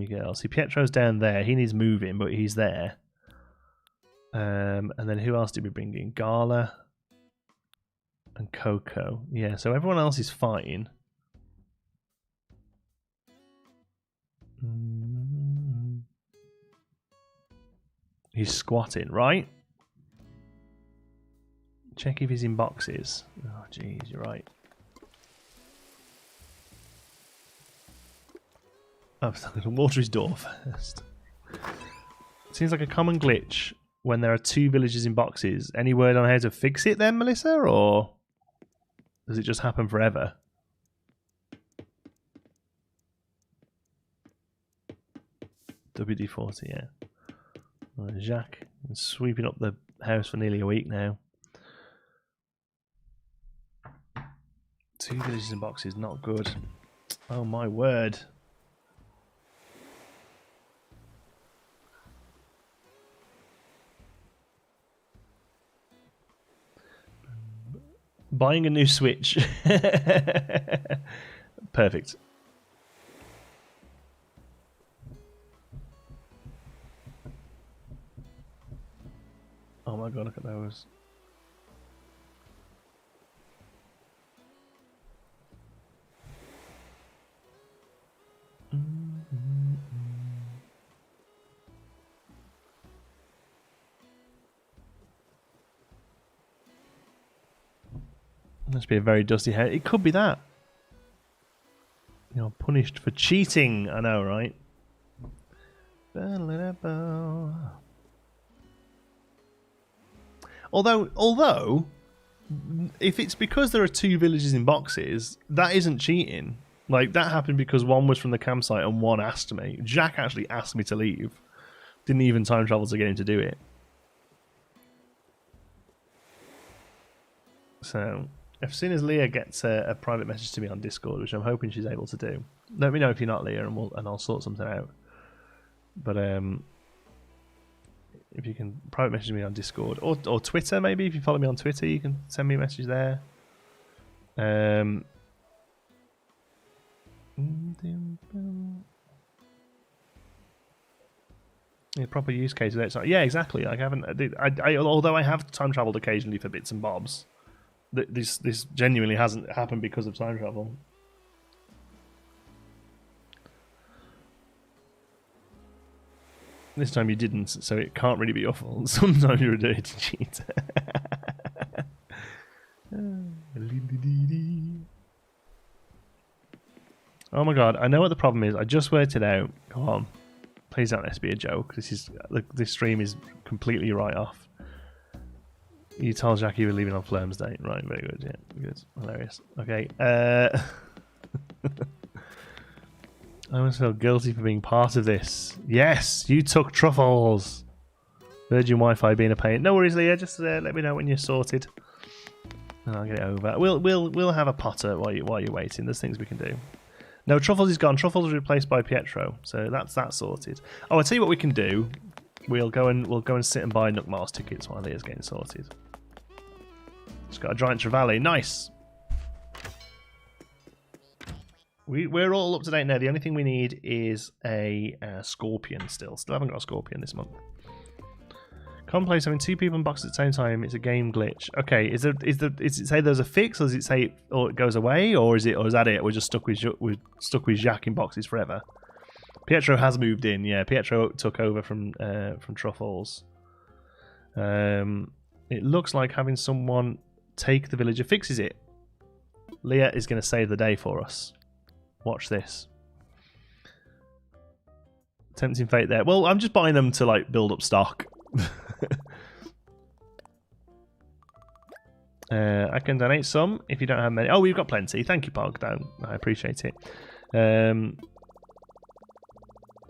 girl. See, Pietro's down there. He needs moving, but he's there. And then who else did we bring in? Gala and Coco. Yeah, so everyone else is fine. He's squatting, right? Check if he's in boxes. Oh, jeez, you're right. I'm going to water his door first. Seems like a common glitch when there are 2 villagers in boxes. Any word on how to fix it then, Melissa? Or does it just happen forever? WD-40, yeah. Jacques is sweeping up the house for nearly a week now. 2 villagers in boxes, not good. Oh my word. Buying a new Switch. Perfect. Oh my god, look at those. Must be a very dusty house. It could be that. You're punished for cheating. I know, right? Although, if it's because there are 2 villages in boxes, that isn't cheating. Like, that happened because one was from the campsite and one asked me. Jack actually asked me to leave. Didn't even time travel to get him to do it. So, as soon as Leah gets a private message to me on Discord, which I'm hoping she's able to do, let me know if you're not Leah, and I'll sort something out. But if you can private message me on Discord or Twitter, maybe if you follow me on Twitter, you can send me a message there. A proper use case of it. Yeah, exactly. Like, although I have time traveled occasionally for bits and bobs. This genuinely hasn't happened because of time travel. This time you didn't, so it can't really be your fault. Sometimes you're a dirty cheater. Oh my god, I know what the problem is. I just worked it out. Come on. Please don't let this be a joke. This stream is completely right off. You told Jack you were leaving on Flirm's Day. Right, very good. Yeah, good. Hilarious. Okay. I almost feel guilty for being part of this. Yes, you took truffles. Virgin Wi-Fi being a pain. No worries, Leah. Just let me know when you're sorted, and I'll get it over. We'll have a potter while you're waiting. There's things we can do. No, truffles is gone. Truffles was replaced by Pietro, so that's that sorted. Oh, I'll tell you what we can do. We'll go and sit and buy Nook Mars tickets while Leah's getting sorted. Just got a giant trevally. Nice. We're all up to date now. The only thing we need is a scorpion still. Still haven't got a scorpion this month. Commonplace having 2 people in boxes at the same time. It's a game glitch. Okay, is it say there's a fix, or does it say or it goes away, or is that it? We're just stuck with Jacques in boxes forever. Pietro has moved in. Yeah, Pietro took over from Truffles. It looks like having someone take the villager fixes it. Leah is going to save the day for us. Watch this. Tempting fate there. Well, I'm just buying them to like build up stock. I can donate some if you don't have many. Oh, we've got plenty. Thank you, Pog. I appreciate it. I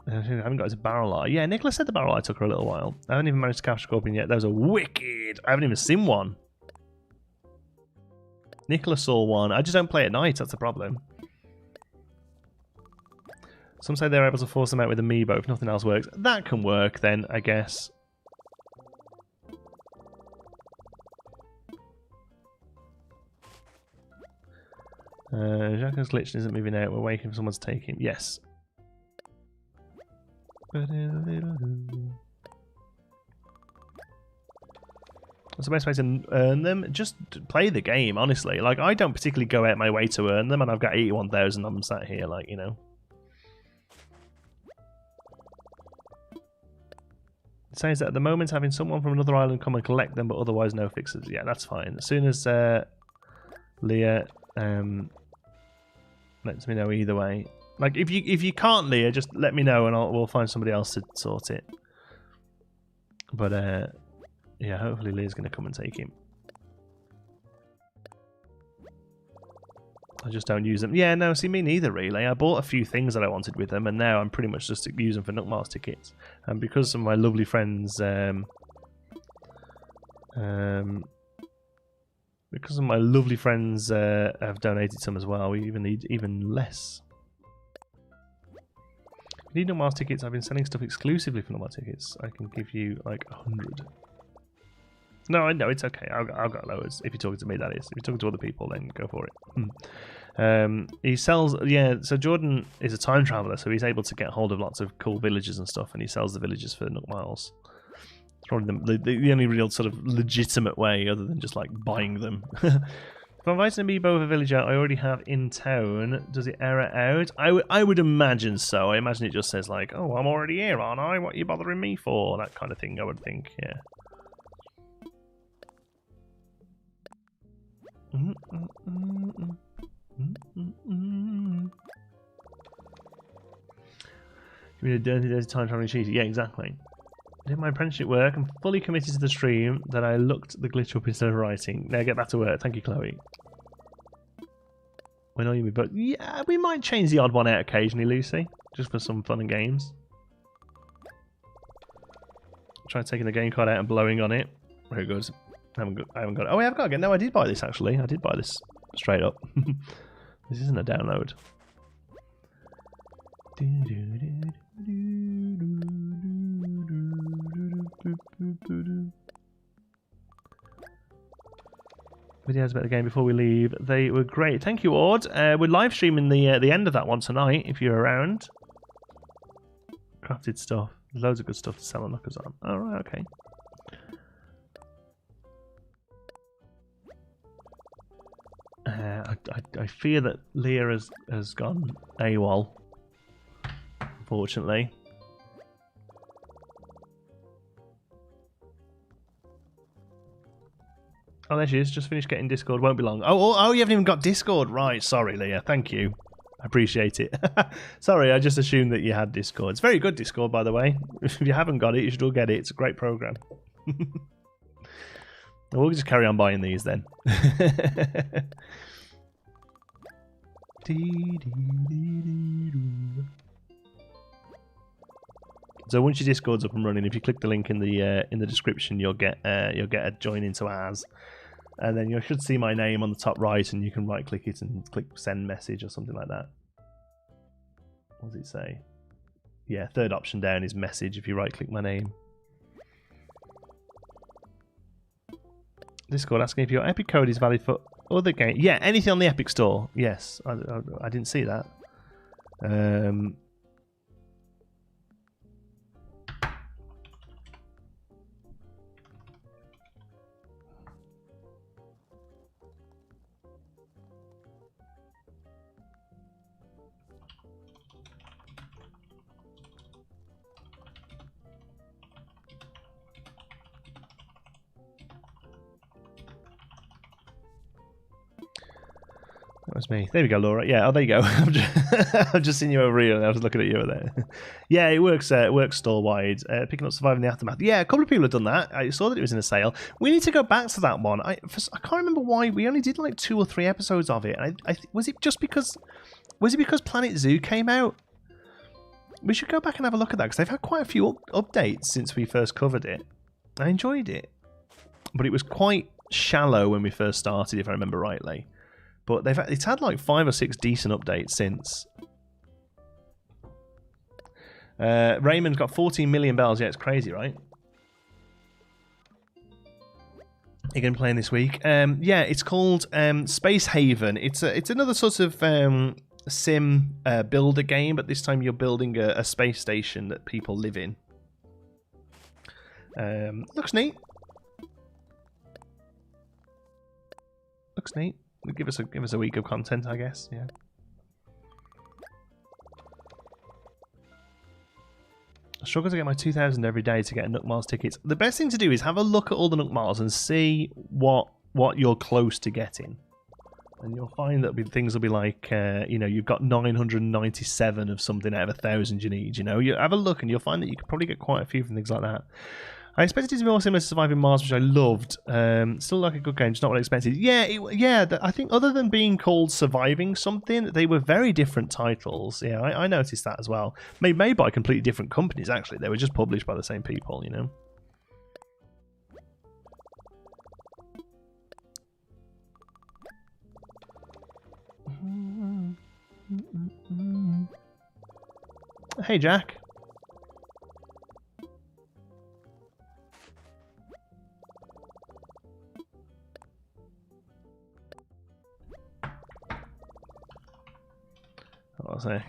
haven't got his barrel eye. Yeah, Nicholas said the barrel eye took her a little while. I haven't even managed to capture scorpion yet. Those are wicked. I haven't even seen one. Nicholas saw one. I just don't play at night. That's the problem. Some say they're able to force them out with amiibo if nothing else works. That can work then, I guess. Jacques is glitched and isn't moving out. We're waiting for someone to take him. Yes. What's the best way to earn them? Just play the game, honestly. Like, I don't particularly go out my way to earn them, and I've got 81,000 of them sat here, like, you know. It says that at the moment, having someone from another island come and collect them, but otherwise no fixes. Yeah, that's fine. As soon as Leah lets me know either way. Like, if you can't, Leah, just let me know, and we'll find somebody else to sort it. But yeah, hopefully Leah's going to come and take him. I just don't use them. Yeah, no, see, me neither, really. I bought a few things that I wanted with them, and now I'm pretty much just using them for Nook Mars tickets. And because some of my lovely friends, have donated some as well, we even need even less. If you need Nook Mars tickets, I've been selling stuff exclusively for Nook Mars tickets. I can give you like 100. No, I know, it's okay. I've got loads. If you're talking to me, that is. If you're talking to other people, then go for it. He sells... Yeah, so Jordan is a time traveller, so he's able to get hold of lots of cool villages and stuff, and he sells the villages for Nook Miles. It's probably the only real sort of legitimate way, other than just, like, buying them. If I'm inviting an amiibo of a villager I already have in town, does it error out? I would imagine so. I imagine it just says, like, oh, I'm already here, aren't I? What are you bothering me for? That kind of thing, I would think, yeah. You mean a dirty time traveling cheater? Yeah, exactly. I did my apprenticeship work. I'm fully committed to the stream that I looked the glitch up instead of writing. Now get back to work. Thank you, Chloe. When are you? But yeah, we might change the odd one out occasionally, Lucy, just for some fun and games. Try taking the game card out and blowing on it. Very good. I haven't got it. Oh, I have got it. No, I did buy this, actually. I did buy this straight up. This isn't a download. Videos about the game before we leave. They were great. Thank you, Ord. We're live streaming the end of that one tonight, if you're around. Crafted stuff. There's loads of good stuff to sell on Knockers on. Alright, okay. I fear that Leah has gone AWOL, unfortunately. Oh, there she is. Just finished getting Discord. Won't be long. Oh, you haven't even got Discord. Right. Sorry, Leah. Thank you. I appreciate it. Sorry, I just assumed that you had Discord. It's very good, Discord, by the way. If you haven't got it, you should all get it. It's a great program. We'll just carry on buying these then. So once your Discord's up and running, if you click the link in the description, you'll get a join into ours, and then you should see my name on the top right, and you can right click it and click send message or something like that. What does it say? Yeah, third option down is message if you right click my name. Discord asking if your Epic code is valid for other games. Yeah, anything on the Epic Store. Yes, I didn't see that. Um, That was me. There we go, Laura. Yeah, oh, there you go. I've just seen you over here and I was looking at you over there. Yeah, it works store-wide. Picking up Surviving the Aftermath. Yeah, a couple of people have done that. I saw that it was in a sale. We need to go back to that one. I can't remember why. We only did like 2 or 3 episodes of it. Was it because Planet Zoo came out? We should go back and have a look at that because they've had quite a few updates since we first covered it. I enjoyed it. But it was quite shallow when we first started, if I remember rightly. But it's had like 5 or 6 decent updates since. Raymond's got 14 million bells. Yeah, it's crazy, right? You're going to be playing this week? Yeah, it's called Space Haven. It's another sort of sim builder game, but this time you're building a space station that people live in. Looks neat. Looks neat. Give us a week of content, I guess. Yeah. I struggle to get my 2,000 every day to get a Nook Miles tickets. The best thing to do is have a look at all the Nook Miles and see what you're close to getting, and you'll find that things will be like, you know, you've got 997 of something out of 1,000 you need. You know, you have a look and you'll find that you could probably get quite a few from things like that. I expected it to be more similar to Surviving Mars, which I loved. Still like a good game, just not what I expected. Yeah, I think other than being called Surviving something, they were very different titles. Yeah, I noticed that as well. Made by completely different companies, actually. They were just published by the same people, you know. Hey, Jack. Hold on a sec.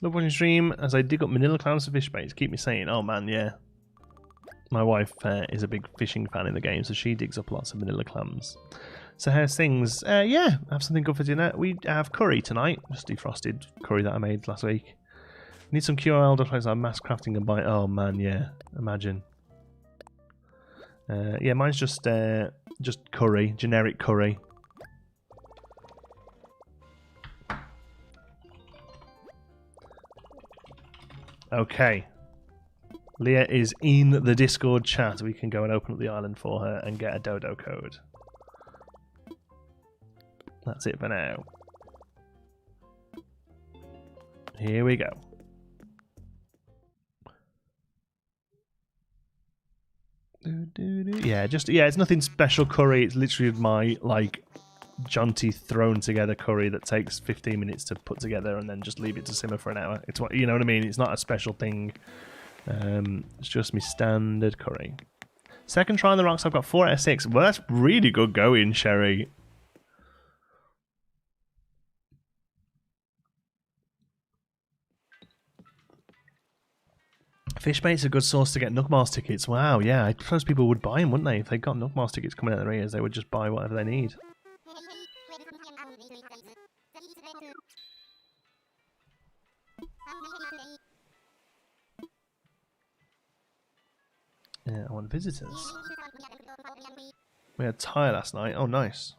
Love watching stream as I dig up manila clams for fish baits. Keep me saying, oh man, yeah. My wife is a big fishing fan in the game, so she digs up lots of manila clams. So how's things? Yeah, have something good for dinner. We have curry tonight, just defrosted curry that I made last week. Need some QRL to place our mass crafting and buy. Oh man, yeah, imagine. Yeah, mine's just curry, generic curry. Okay. Leah is in the Discord chat. We can go and open up the island for her and get a dodo code. That's it for now. Here we go. Yeah, it's nothing special curry. It's literally my like jaunty thrown together curry that takes 15 minutes to put together and then just leave it to simmer for an hour. It's what, you know what I mean? It's not a special thing. It's just my standard curry. Second try on the rocks, I've got 4 out of 6. Well, that's really good going, Sherry. Fish bait's a good source to get Nook Miles tickets. Wow, yeah, I suppose people would buy them, wouldn't they? If they got Nook Miles tickets coming out of their ears, they would just buy whatever they need. Yeah, I want visitors. We had Thai last night. Oh, nice.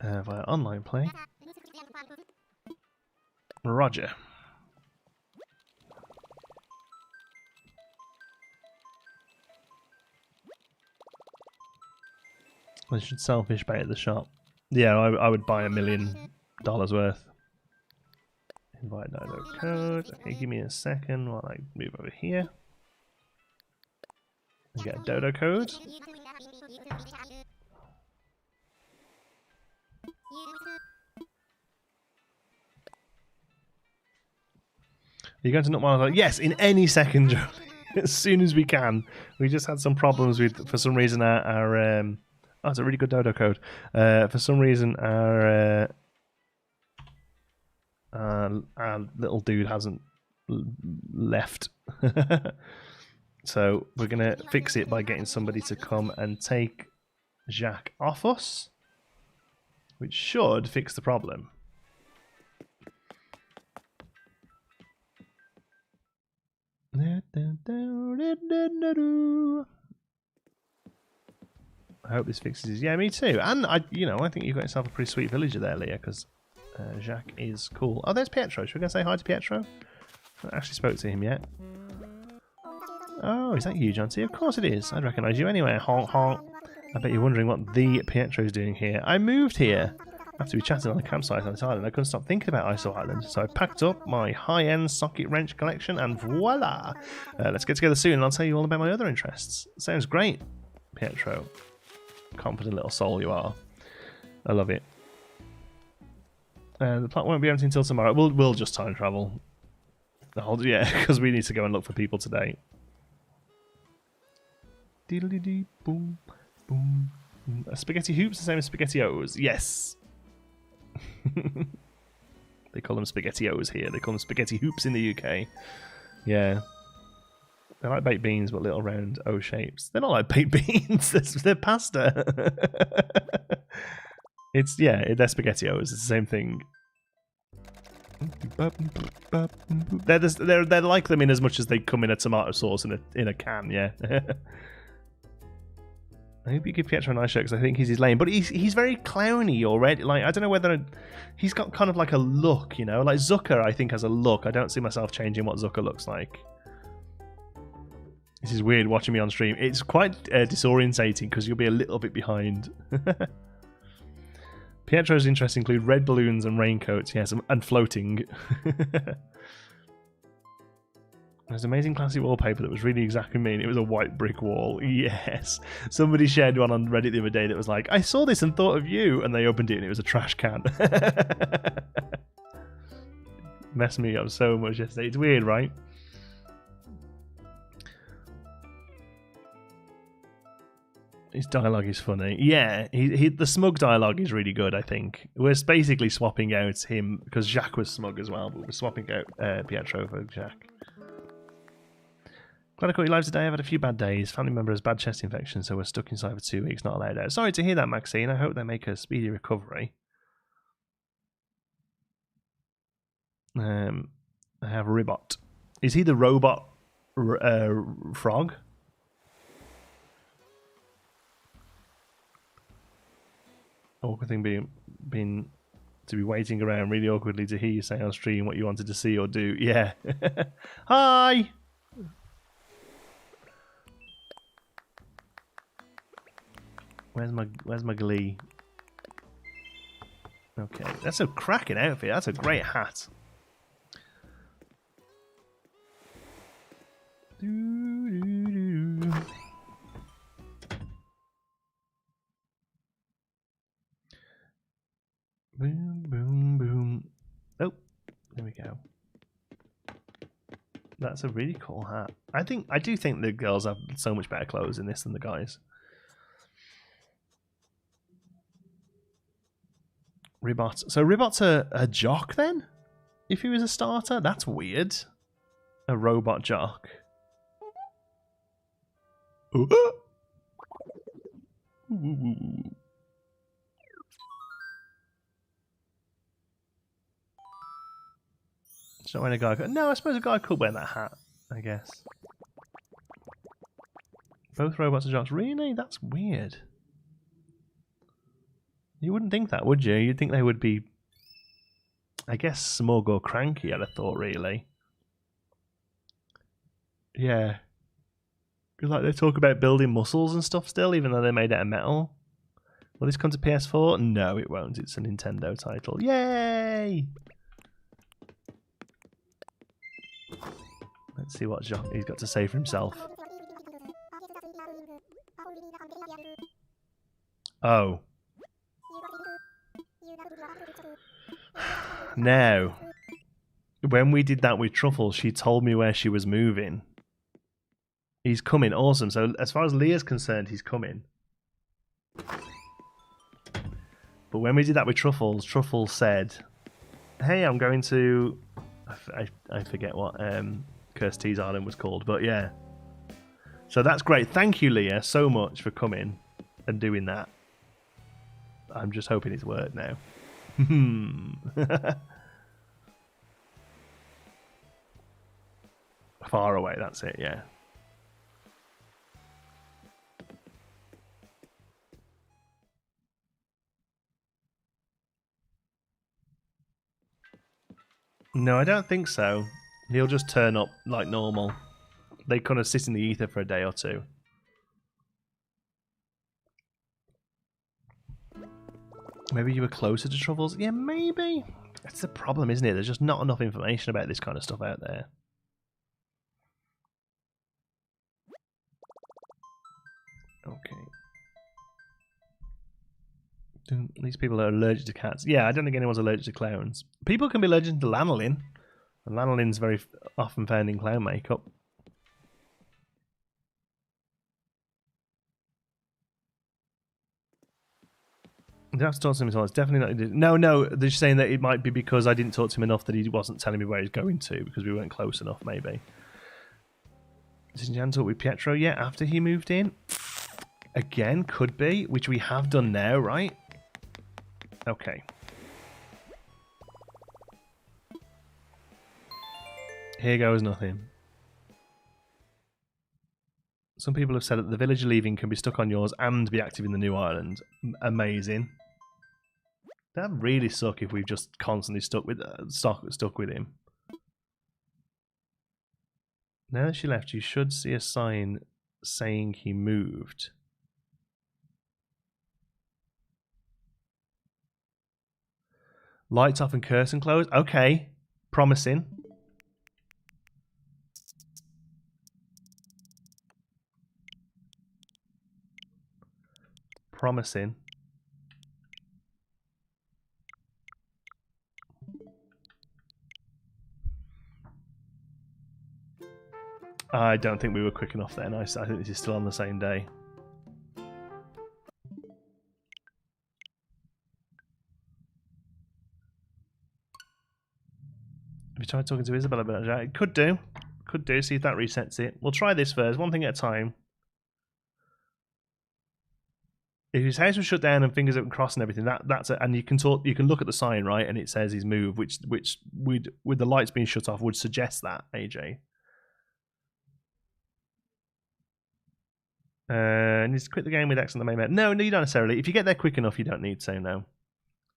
Via online play. Roger. I should sell fish bait at the shop. Yeah, I would buy $1 million worth. Invite dodo code. Okay, give me a second while I move over here. And get a dodo code. Are you going to Nook Mile? Yes, in any second, Joe. As soon as we can. We just had some problems with, for some reason, our oh, it's a really good dodo code. For some reason, our little dude hasn't left. So we're going to fix it by getting somebody to come and take Jacques off us, which should fix the problem. I hope this fixes. Yeah, me too. And I think you've got yourself a pretty sweet villager there, Leah, because Jacques is cool. Oh, there's Pietro. Should we go say hi to Pietro? I haven't actually spoke to him yet. Oh, is that you, John T? Of course it is. I'd recognise you anyway. Honk honk. I bet you're wondering what the Pietro's doing here. I moved here after we chatted on the campsite on this island. I couldn't stop thinking about Iso Island, so I packed up my high-end socket wrench collection, and voila! Let's get together soon, and I'll tell you all about my other interests. Sounds great, Pietro. Confident little soul you are. I love it. The plot won't be empty until tomorrow. We'll just time travel. Yeah, because we need to go and look for people today. Diddly-dee, boom, boom. Spaghetti hoops, the same as SpaghettiOs. Yes. They call them SpaghettiOs here. They call them spaghetti hoops in the UK. Yeah. They're like baked beans, but little round O shapes. They're not like baked beans. They're pasta. They're SpaghettiOs. It's the same thing. They're like them in as much as they come in a tomato sauce in a can. Yeah. I hope you give Pietro a nice shirt because I think he's his lane. But he's very clowny already. Like, I don't know whether he's got kind of like a look, you know. Like Zucker, I think, has a look. I don't see myself changing what Zucker looks like. This is weird watching me on stream. It's quite disorientating because you'll be a little bit behind. Pietro's interests include red balloons and raincoats, yes, and floating. There's amazing classy wallpaper that was really exactly mean. It was a white brick wall. Yes. Somebody shared one on Reddit the other day that was like, I saw this and thought of you. And they opened it and it was a trash can. Messed me up so much yesterday. It's weird, right? His dialogue is funny. Yeah, the smug dialogue is really good, I think. We're basically swapping out him, because Jacques was smug as well, but we're swapping out Pietro for Jacques. Glad I caught you live today. I've had a few bad days. Family member has bad chest infection, so we're stuck inside for 2 weeks, not allowed out. Sorry to hear that, Maxine. I hope they make a speedy recovery. I have Ribot. Is he the robot frog? Awkward thing being to be waiting around really awkwardly to hear you say on stream what you wanted to see or do. Yeah. Hi! Where's my glee? Okay, that's a cracking outfit. That's a great hat. Boom, boom, boom. Oh, there we go. That's a really cool hat. I do think the girls have so much better clothes in this than the guys. Ribot. So Ribot's a jock then? If he was a starter? That's weird. A robot jock. Ooh. Ooh. It's not when a guy could... No, I suppose a guy could wear that hat, I guess. Both robots are jocks. Really? That's weird. You wouldn't think that, would you? You'd think they would be, I guess, smug or cranky, I'd have thought, really. Yeah. Because, like, they talk about building muscles and stuff still, even though they're made out of metal. Will this come to PS4? No, it won't. It's a Nintendo title. Yay! Let's see what he's got to say for himself. Oh. Now, when we did that with Truffles, she told me where she was moving. He's coming, awesome. So as far as Leah's concerned, he's coming. But when we did that with Truffles, Truffles said, hey, I'm going to... I forget what Kirsty's Island was called, but yeah. So that's great. Thank you, Leah, so much for coming and doing that. I'm just hoping it's worked now. Far away, that's it, yeah. No, I don't think so. He'll just turn up like normal. They kind of sit in the ether for a day or two. Maybe you were closer to Truffles? Yeah, maybe. That's the problem, isn't it? There's just not enough information about this kind of stuff out there. Okay. These people are allergic to cats. Yeah, I don't think anyone's allergic to clowns. People can be allergic to lanolin. And lanolin's very often found in clown makeup. You have to talk to him as well. It's definitely not. No, they're just saying that it might be because I didn't talk to him enough that he wasn't telling me where he's going to because we weren't close enough, maybe. Did Jan talk with Pietro yet after he moved in? Again, could be, which we have done now, right? Okay. Here goes nothing. Some people have said that the village leaving can be stuck on yours and be active in the new island. Amazing. That'd really suck if we've just constantly stuck with him. Now that she left, you should see a sign saying he moved. Lights off and curtain closed. Okay, promising. Promising. I don't think we were quick enough then. I think this is still on the same day. Have you tried talking to Isabella about that? It could do. Could do. See if that resets it. We'll try this first. One thing at a time. If his house was shut down and fingers up and crossed and everything, that's it. And you can talk. You can look at the sign, right, and it says he's moved, which would, with the lights being shut off, would suggest that, AJ. Needs to quit the game with X on the main map. No, you don't necessarily. If you get there quick enough, you don't need to. No.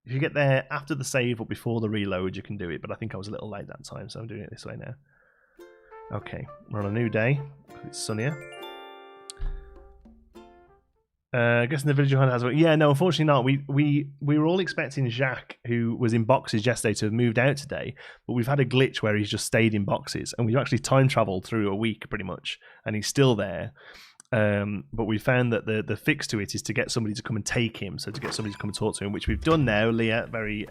If you get there after the save or before the reload, you can do it. But I think I was a little late that time, so I'm doing it this way now. Okay, we're on a new day. It's sunnier. I guess in the village has. Yeah, no, unfortunately not. We were all expecting Jacques, who was in boxes yesterday, to have moved out today, but we've had a glitch where he's just stayed in boxes, and we've actually time traveled through a week pretty much, and he's still there. But we found that the fix to it is to get somebody to come and take him, so to get somebody to come and talk to him, which we've done now. Leah very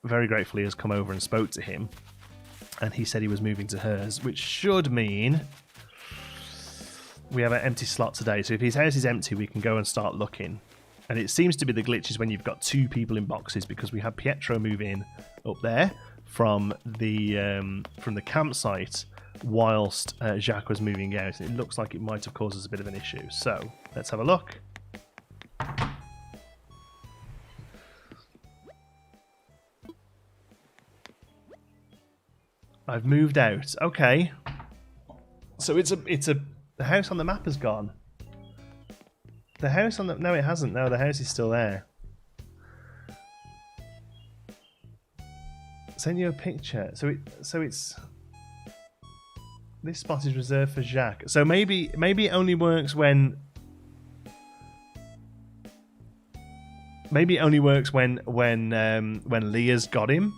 gratefully has come over and spoke to him, and he said he was moving to hers, which should mean we have an empty slot today. So if his house is empty, we can go and start looking. And it seems to be the glitch is when you've got two people in boxes, because we had Pietro move in up there from the campsite whilst Jacques was moving out. It looks like it might have caused us a bit of an issue. So let's have a look. I've moved out. Okay. So the house on the map has gone. The house on the... No, it hasn't. No, the house is still there. Send you a picture. So it's... This spot is reserved for Jacques. So maybe it only works when... Maybe it only works when Leah's got him.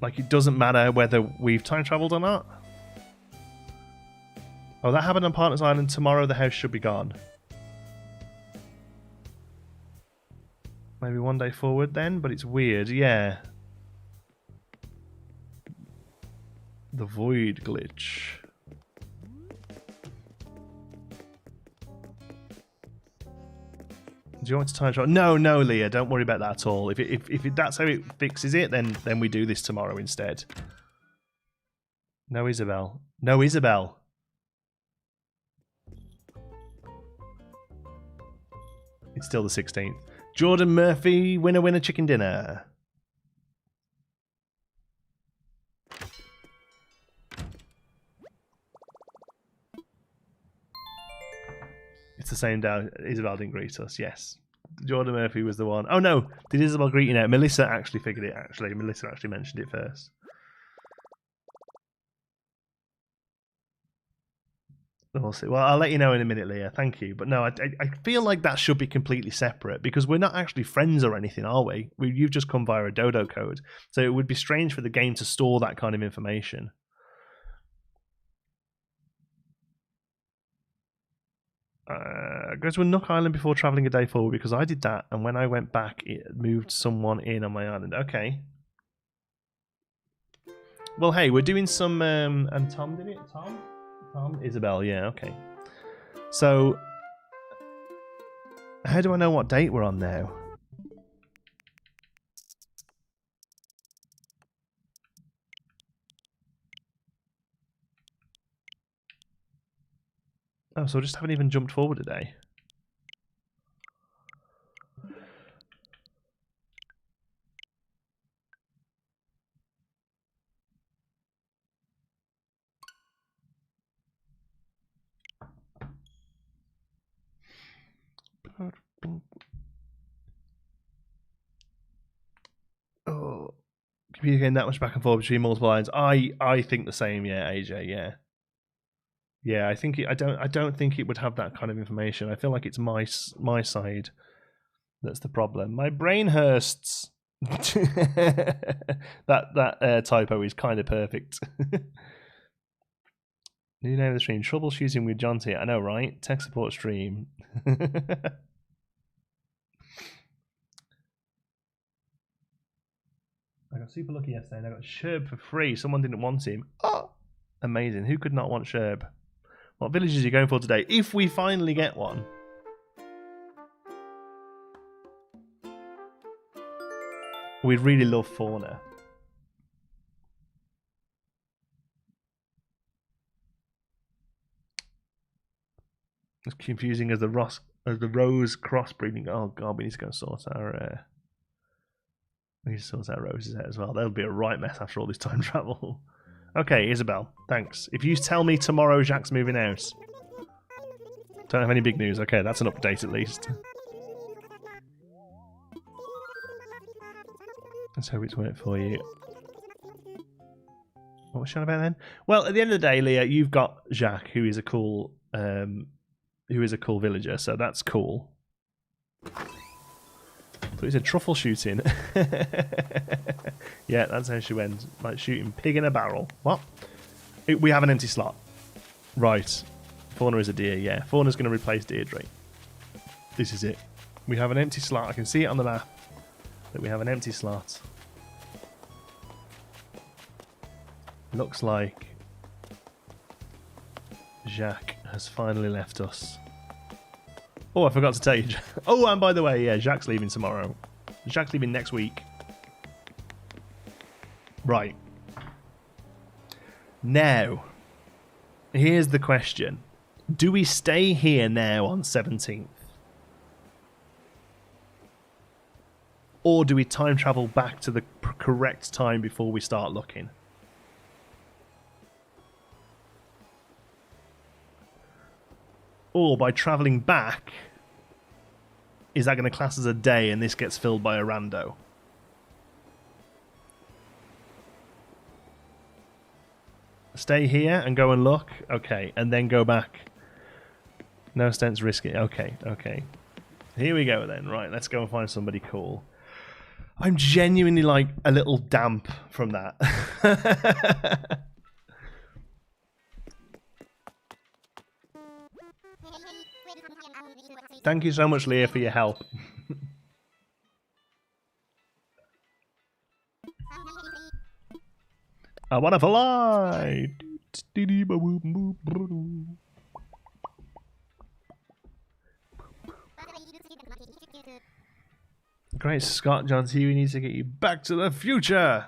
Like, it doesn't matter whether we've time traveled or not. Oh, that happened on Partners Island. Tomorrow the house should be gone. Maybe one day forward then, but it's weird, yeah. The void glitch. Do you want to time travel? No, no, Leah, don't worry about that at all. If that's how it fixes it, then we do this tomorrow instead. No, Isabel. No, Isabel. It's still the 16th. Jordan Murphy, winner, chicken dinner. It's the same day. Isabel didn't greet us, yes. Jordan Murphy was the one. Oh no, did Isabel greet you now? Melissa actually figured it, actually. Melissa actually mentioned it first. We'll see. Well, I'll let you know in a minute, Leah. Thank you. But no, I feel like that should be completely separate because we're not actually friends or anything, are we? You've just come via a dodo code. So it would be strange for the game to store that kind of information. Go to a Nook Island before travelling a day forward because I did that, and when I went back, it moved someone in on my island. Okay. Well, hey, we're doing some... and Tom did it? Tom? Isabel, yeah, okay. So, how do I know what date we're on now? Oh, so I just haven't even jumped forward a day. Oh, communicating that much back and forth between multiple lines. I think the same. Yeah, AJ. Yeah, yeah. I think I don't think it would have that kind of information. I feel like it's my side that's the problem. My brain hursts. that typo is kind of perfect. New name of the stream: Troubleshooting with John T. I know, right? Tech support stream. I got super lucky yesterday and I got Sherb for free. Someone didn't want him. Oh, amazing. Who could not want Sherb? What villages are you going for today? If we finally get one. We'd really love fauna. As confusing as the rose crossbreeding. Oh god, we need to go sort our we need to sort our roses out as well. That'll be a right mess after all this time travel. Okay, Isabel, thanks. If you tell me tomorrow Jacques moving out. Don't have any big news. Okay, that's an update at least. Let's hope it's worked for you. What was she on about then? Well, at the end of the day, Leah, you've got Jacques, who is a cool villager, so that's cool. So he said troubleshooting. Yeah, that's how she went. Like shooting pig in a barrel. What? We have an empty slot. Right. Fauna is a deer, yeah. Fauna's going to replace Deirdre. This is it. We have an empty slot. I can see it on the map that we have an empty slot. Looks like Jacques has finally left us. Oh, I forgot to tell you. Oh, and by the way, yeah, Jacques leaving tomorrow. Jacques leaving next week. Right. Now, here's the question. Do we stay here now on 17th? Or do we time travel back to the correct time before we start looking? Or by travelling back, is that going to class as a day and this gets filled by a rando? Stay here and go and look? Okay, and then go back. No sense risking. Okay, okay. Here we go then. Right, let's go and find somebody cool. I'm genuinely like a little damp from that. Thank you so much, Leah, for your help. I wanna fly. Great Scott, John T. We need to get you back to the future.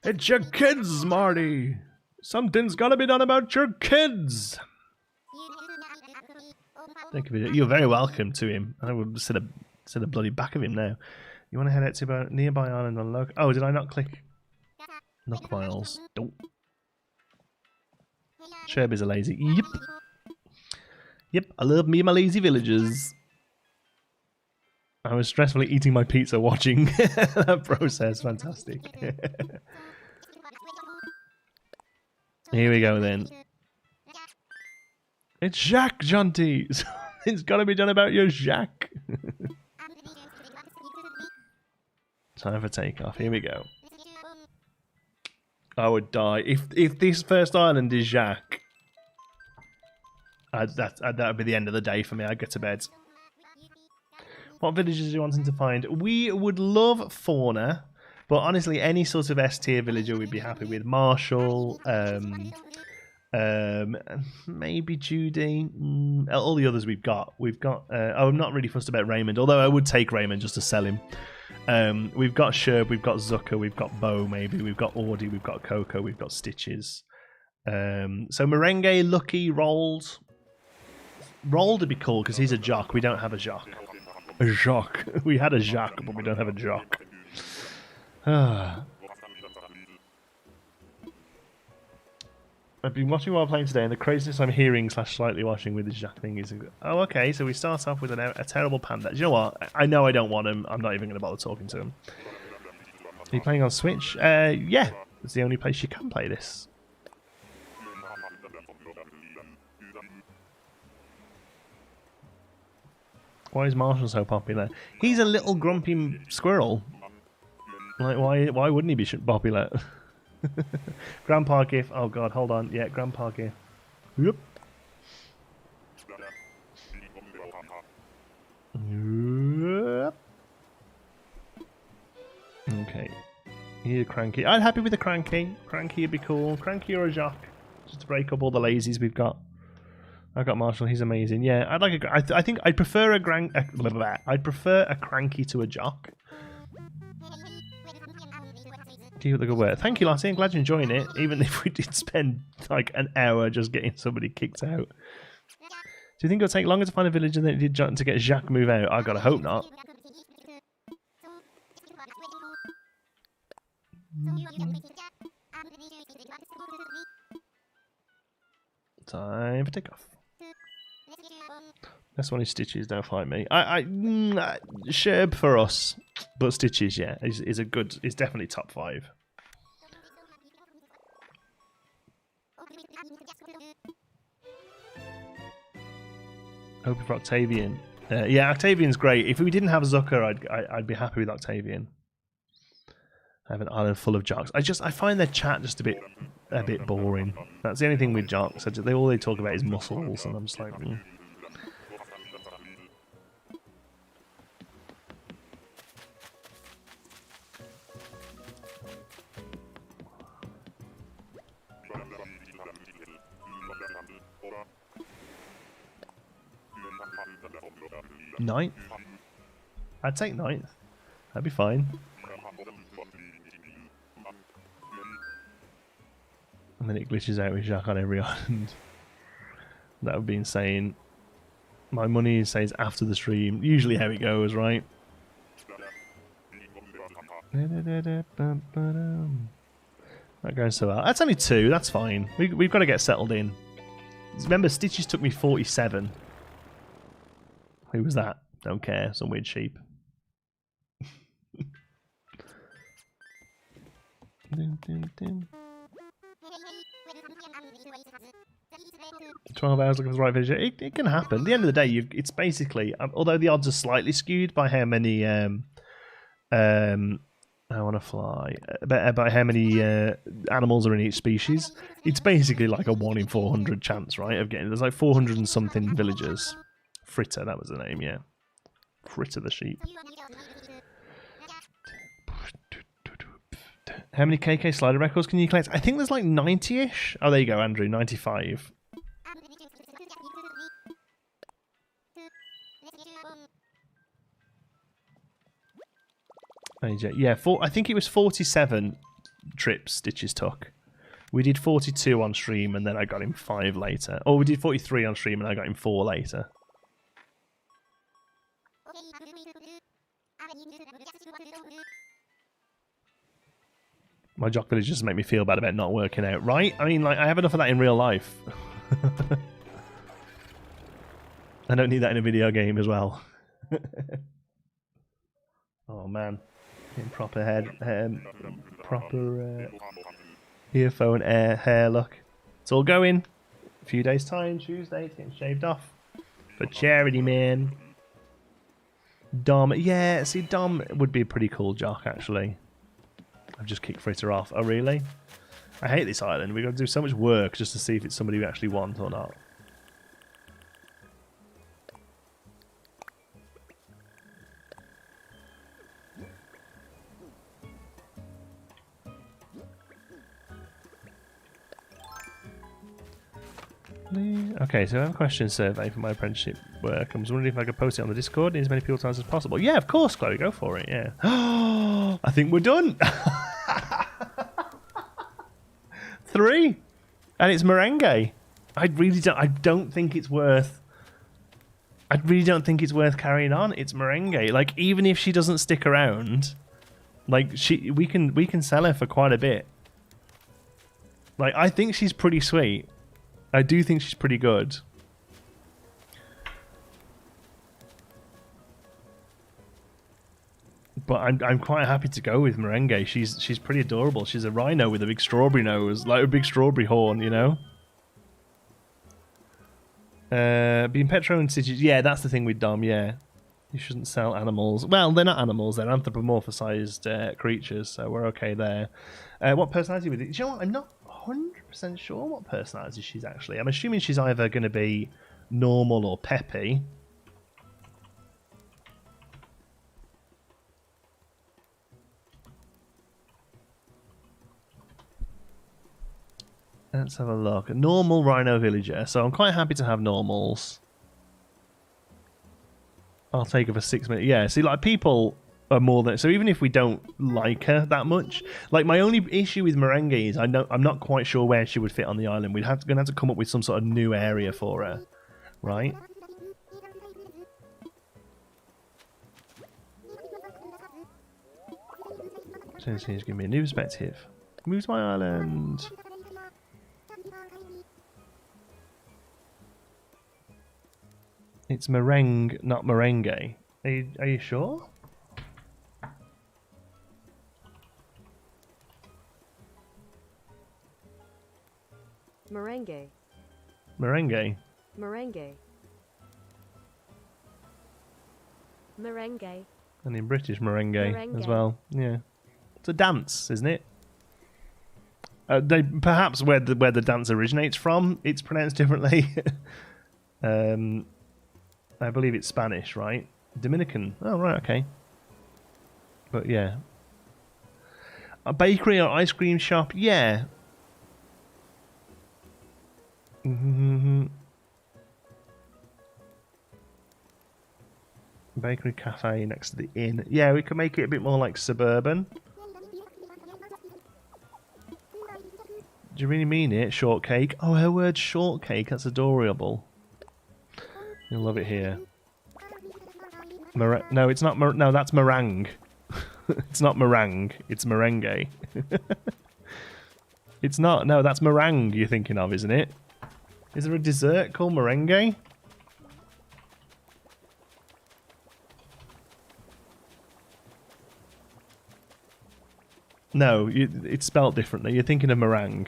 It's your kids, Marty. Something's gotta be done about your kids. Thank you. You're very welcome to him. I will sit a bloody back of him now. You want to head out to a nearby island on Nook? Oh, did I not click Nook files? Nope. Sherby's a lazy. Yep. Yep, I love me and my lazy villagers. I was stressfully eating my pizza watching that process. Fantastic. Here we go then. It's Jacques, Jonty. It's got to be done about your Jacques. Time for takeoff. Here we go. I would die if this first island is Jacques. That would be the end of the day for me. I'd go to bed. What villages are you wanting to find? We would love Fauna, but honestly, any sort of S tier villager we'd be happy with. Marshall, maybe Judy. All the others we've got. I'm not really fussed about Raymond, although I would take Raymond just to sell him. We've got Sherb, we've got Zucker, we've got Bo, maybe we've got Audie, we've got Coco, we've got Stitches. So Merengue, Lucky, Rolled. Rolled would be cool because he's a jock. We don't have a jock. A jock. We had a jock, but we don't have a jock. I've been watching while playing today, and the craziness I'm hearing / slightly watching with this Jack thing is... Oh, okay, so we start off with a terrible panda. Do you know what? I know I don't want him. I'm not even going to bother talking to him. Are you playing on Switch? Yeah. It's the only place you can play this. Why is Marshall so popular? He's a little grumpy squirrel. Like, why wouldn't he be popular? Grandpa GIF. Oh god, hold on. Yeah, Grandpa GIF. Yep. Yep. Okay. Here, Cranky. I'm happy with the Cranky. Cranky would be cool. Cranky or a Jock. Just to break up all the lazies we've got. I've got Marshall. He's amazing. Yeah, I'd like I think I'd prefer I'd prefer a Cranky to a Jock. Keep up the good work. Thank you, Lottie. I'm glad you're enjoying it, even if we did spend like an hour just getting somebody kicked out. Do you think it'll take longer to find a villager than it did to get Jacques move out? I gotta hope not. Time for takeoff. This one is Stitches. Don't fight me. Sherb for us, but Stitches, yeah, is a good. Is definitely top 5. Hoping for Octavian. Yeah, Octavian's great. If we didn't have Zucker, I'd be happy with Octavian. I have an island full of jocks. I find their chat just a bit boring. That's the only thing with jocks. All they talk about is muscles, and I'm just like. Ninth? I'd take 9th. That'd be fine. And then it glitches out with Jacques on every island. That would be insane. My money says after the stream. Usually how it goes, right? That goes so well. That's only 2. That's fine. We've got to get settled in. Remember, Stitches took me 47. Who was that? Don't care. Some weird sheep. 12 hours looking for the right villager. It can happen. At the end of the day, it's basically, although the odds are slightly skewed by how many I want to fly. About how many animals are in each species. It's basically like a 1 in 400 chance, right, of getting... There's like 400 and something villagers. Fritter, that was the name, yeah. Fritter the sheep. How many KK slider records can you collect? I think there's like 90-ish. Oh, there you go, Andrew, 95. Yeah, I think it was 47 trips Stitches took. We did 42 on stream and then I got him 5 later. Or we did 43 on stream and I got him 4 later. My jock village just make me feel bad about not working out, right? I mean, like, I have enough of that in real life. I don't need that in a video game as well. Oh man. Proper proper earphone hair look. It's all going. A few days time, Tuesday, it's getting shaved off. For charity, man. Dom, yeah, see, Dom would be a pretty cool jock, actually. I've just kicked Fritter off. Oh, really? I hate this island. We've got to do so much work just to see if it's somebody we actually want or not. Okay, so I have a question survey for my apprenticeship work. I was wondering if I could post it on the Discord in as many people's hands as possible. Yeah, of course, Chloe, go for it, yeah. I think we're done. 3. And it's Merengue. I really don't think it's worth... I really don't think it's worth carrying on. It's Merengue. Like, even if she doesn't stick around, like, we can sell her for quite a bit. Like, I think she's pretty sweet. I do think she's pretty good. But I'm quite happy to go with Merengue. She's pretty adorable. She's a rhino with a big strawberry nose, like a big strawberry horn, you know. Being petro and cities, yeah, that's the thing with Dom. Yeah, you shouldn't sell animals. Well, they're not animals; they're anthropomorphized creatures, so we're okay there. What personality with it? Do you know what? I'm not 100% sure what personality she's actually. I'm assuming she's either going to be normal or peppy. Let's have a look. A normal rhino villager. So I'm quite happy to have normals. I'll take her for 6 minutes. Yeah, see, like, people are more than... So even if we don't like her that much... Like, my only issue with Merengue is I'm not quite sure where she would fit on the island. We're going to have to come up with some sort of new area for her. Right? So it's going to give me a new perspective. Move to my island... It's Merengue, not Merengue. Are you sure? Merengue. Merengue. Merengue. Merengue. And in British, merengue as well. Yeah. It's a dance, isn't it? Perhaps where the dance originates from, it's pronounced differently. I believe it's Spanish, right? Dominican. Oh, right, okay. But yeah. A bakery or ice cream shop? Yeah. Bakery cafe next to the inn. Yeah, we could make it a bit more like suburban. Do you really mean it? Shortcake? Oh, her word's shortcake. That's adorable. You'll love it here. No, it's not. No, that's meringue. It's not meringue. It's merengue. It's not. No, that's meringue you're thinking of, isn't it? Is there a dessert called merengue? No, it's spelt differently. You're thinking of meringue.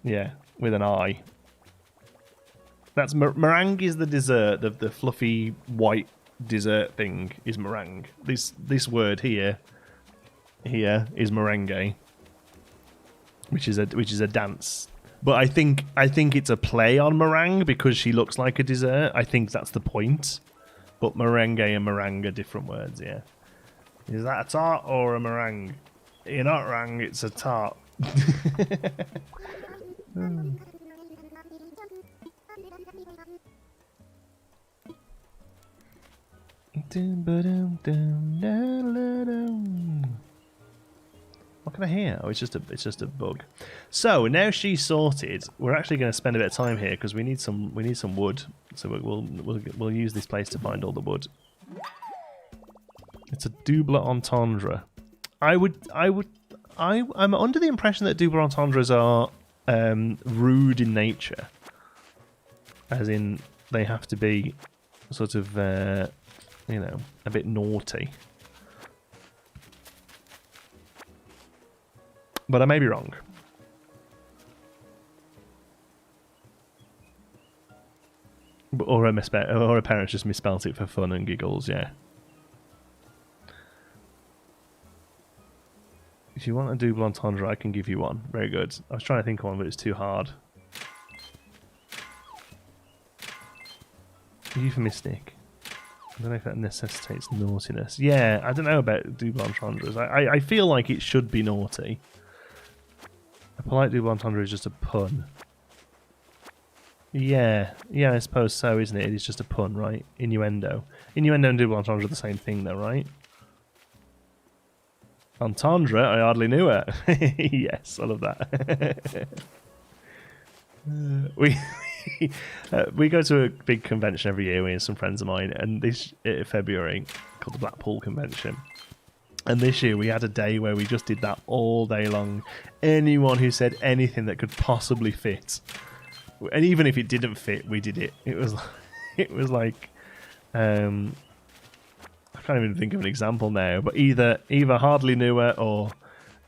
Yeah, with an I. That's meringue is the dessert. The fluffy white dessert thing is meringue. This word here is merengue, which is a dance. But I think it's a play on meringue because she looks like a dessert. I think that's the point. But merengue and meringue are different words. Yeah. Is that a tart or a meringue? You're not wrong. It's a tart. What can I hear? Oh, it's just a bug. So now she's sorted. We're actually going to spend a bit of time here because we need some wood. So we'll use this place to find all the wood. It's a double entendre. I'm under the impression that double entendres are rude in nature, as in they have to be sort of you know, a bit naughty. But I may be wrong. Or her parents just misspelt it for fun and giggles, yeah. If you want a double entendre, I can give you one. Very good. I was trying to think of one, but it's too hard. Euphemistic. I don't know if that necessitates naughtiness. Yeah, I don't know about double entendres. I feel like it should be naughty. A polite double entendre is just a pun. Yeah, I suppose so, isn't it? It's just a pun, right? Innuendo. Innuendo and double entendre are the same thing, though, right? Entendre, I hardly knew it. Yes, I love that. We go to a big convention every year, we and some friends of mine, and this February, called the Blackpool Convention. And this year we had a day where we just did that all day long. Anyone who said anything that could possibly fit, and even if it didn't fit, we did it. It was like I can't even think of an example now, but either hardly knew her or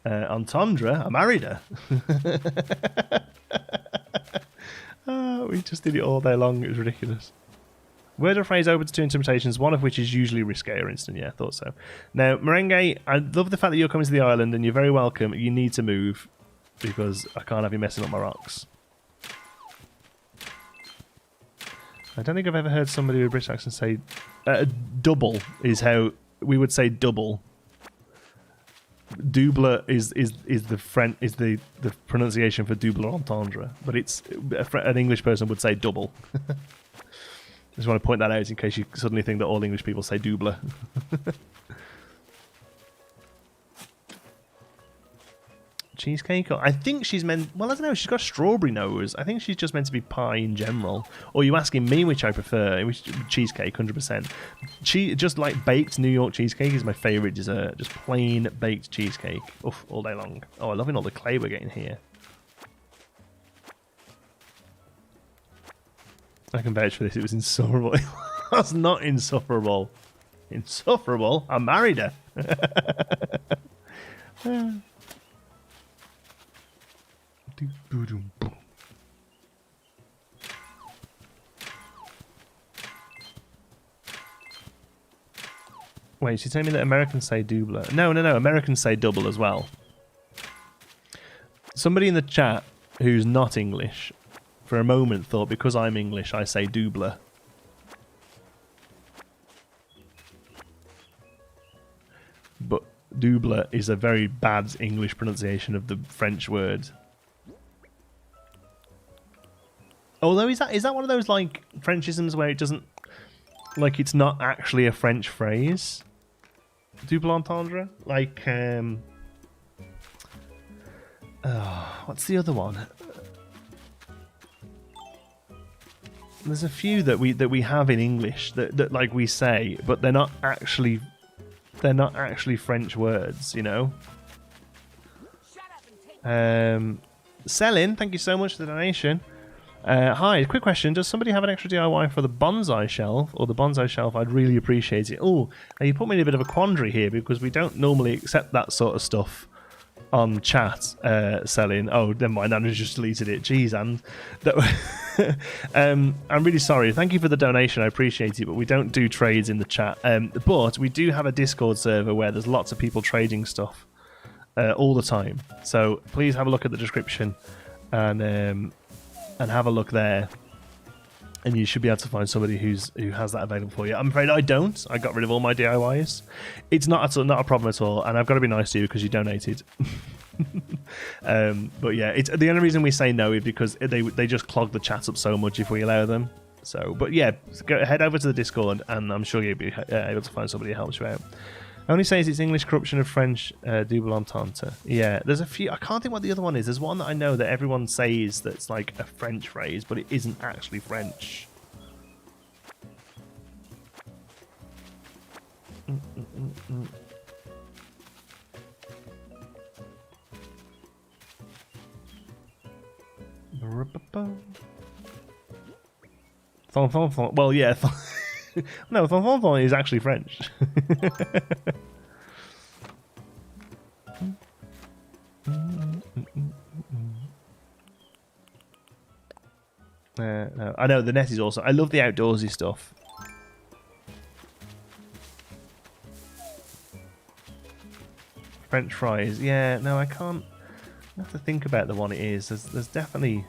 entendre, I married her. We just did it all day long. It was ridiculous. Word or phrase open to 2 interpretations, one of which is usually risque or instant. Yeah, I thought so. Now, Merengue, I love the fact that you're coming to the island and you're very welcome. You need to move because I can't have you messing up my rocks. I don't think I've ever heard somebody with a British accent say double is how we would say double. Double is the pronunciation for double entendre, but it's an English person would say double. I just want to point that out in case you suddenly think that all English people say double. Cheesecake? I think she's meant... Well, I don't know. She's got a strawberry nose. I think she's just meant to be pie in general. Or you asking me which I prefer? Cheesecake, 100%. Just like baked New York cheesecake is my favourite dessert. Just plain baked cheesecake. Oof, all day long. Oh, I'm loving all the clay we're getting here. I can vouch for this. It was insufferable. That's not insufferable. Insufferable? I married her. Wait, she's telling me that Americans say double. No. Americans say double as well. Somebody in the chat who's not English for a moment thought because I'm English I say double. But double is a very bad English pronunciation of the French word. Although is that one of those like Frenchisms where it doesn't, like, it's not actually a French phrase? Double entendre? Like what's the other one? There's a few that we have in English that like we say, but they're not actually French words, you know. Selin, thank you so much for the donation. Hi, quick question. Does somebody have an extra DIY for the bonsai shelf? Or the bonsai shelf, I'd really appreciate it. Oh, you put me in a bit of a quandary here because we don't normally accept that sort of stuff on chat selling. Oh, never mind. I just deleted it. Jeez, and that, I'm really sorry. Thank you for the donation. I appreciate it, but we don't do trades in the chat. But we do have a Discord server where there's lots of people trading stuff all the time. So please have a look at the description and have a look there. And you should be able to find somebody who has that available for you. I'm afraid I don't. I got rid of all my DIYs. It's not a problem at all, and I've got to be nice to you because you donated. But yeah, it's the only reason we say no is because they just clog the chat up so much if we allow them. So, but yeah, head over to the Discord, and I'm sure you'll be able to find somebody who helps you out. Only says it's English corruption of French double entente. Yeah, there's a few. I can't think what the other one is. There's one that I know that everyone says that's like a French phrase, but it isn't actually French. Well, yeah. No, thon is actually French. No, I know the net is also. I love the outdoorsy stuff. French fries. Yeah, no, I can't. I have to think about the one it is. There's definitely.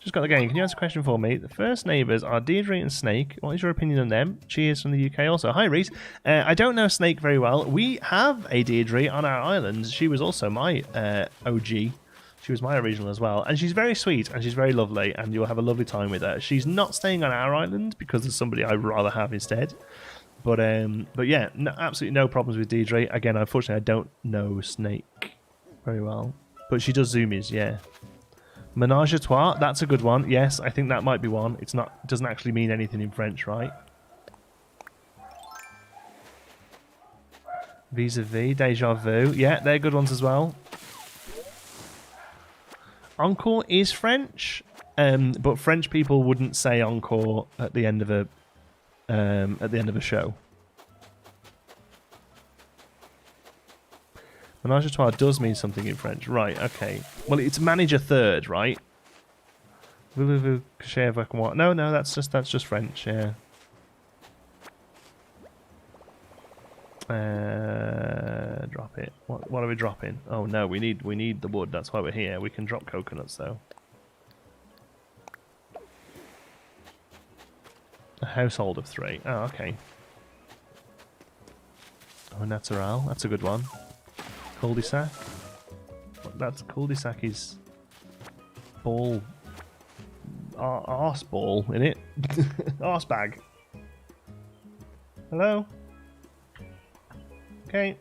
Just got the game. Can you answer a question for me? The first neighbours are Deirdre and Snake. What is your opinion on them? Cheers from the UK also. Hi, Reese. I don't know Snake very well. We have a Deirdre on our island. She was also my OG. She was my original as well. And she's very sweet and she's very lovely and you'll have a lovely time with her. She's not staying on our island because there's somebody I'd rather have instead. But yeah, no, absolutely no problems with Deirdre. Again, unfortunately, I don't know Snake very well. But she does zoomies, yeah. Menage a trois, that's a good one. Yes, I think that might be one. It's not, doesn't actually mean anything in French, right? Vis-a-vis, déjà vu. Yeah, they're good ones as well. Encore is French, but French people wouldn't say encore at the end of a show. Menage a trois does mean something in French. Right, okay. Well, it's manage a third, right? No, that's just French, yeah. Drop it. What are we dropping? Oh no, we need the wood, that's why we're here. We can drop coconuts though. A household of 3. Oh, okay. Oh, natural, that's a good one. Cul-de-sac. That's cul-de-sac is ball. Arse ball, innit? Arse bag. Hello? Okay.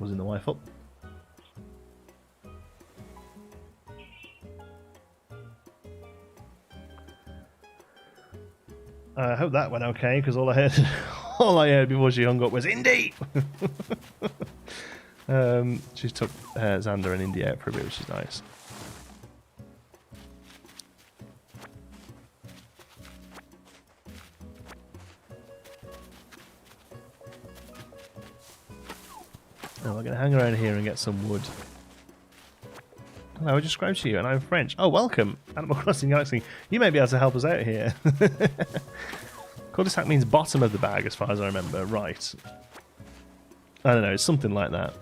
Wasn't the wife up? I hope that went okay, because all I heard before she hung up was Indy. She took Xander and Indy out for a bit, which is nice. Now we're going to hang around here and get some wood. Hello, I just described to you, and I'm French. Oh, welcome, Animal Crossing Galaxy. You may be able to help us out here. Cul-de-sac means bottom of the bag, as far as I remember. Right. I don't know, it's something like that.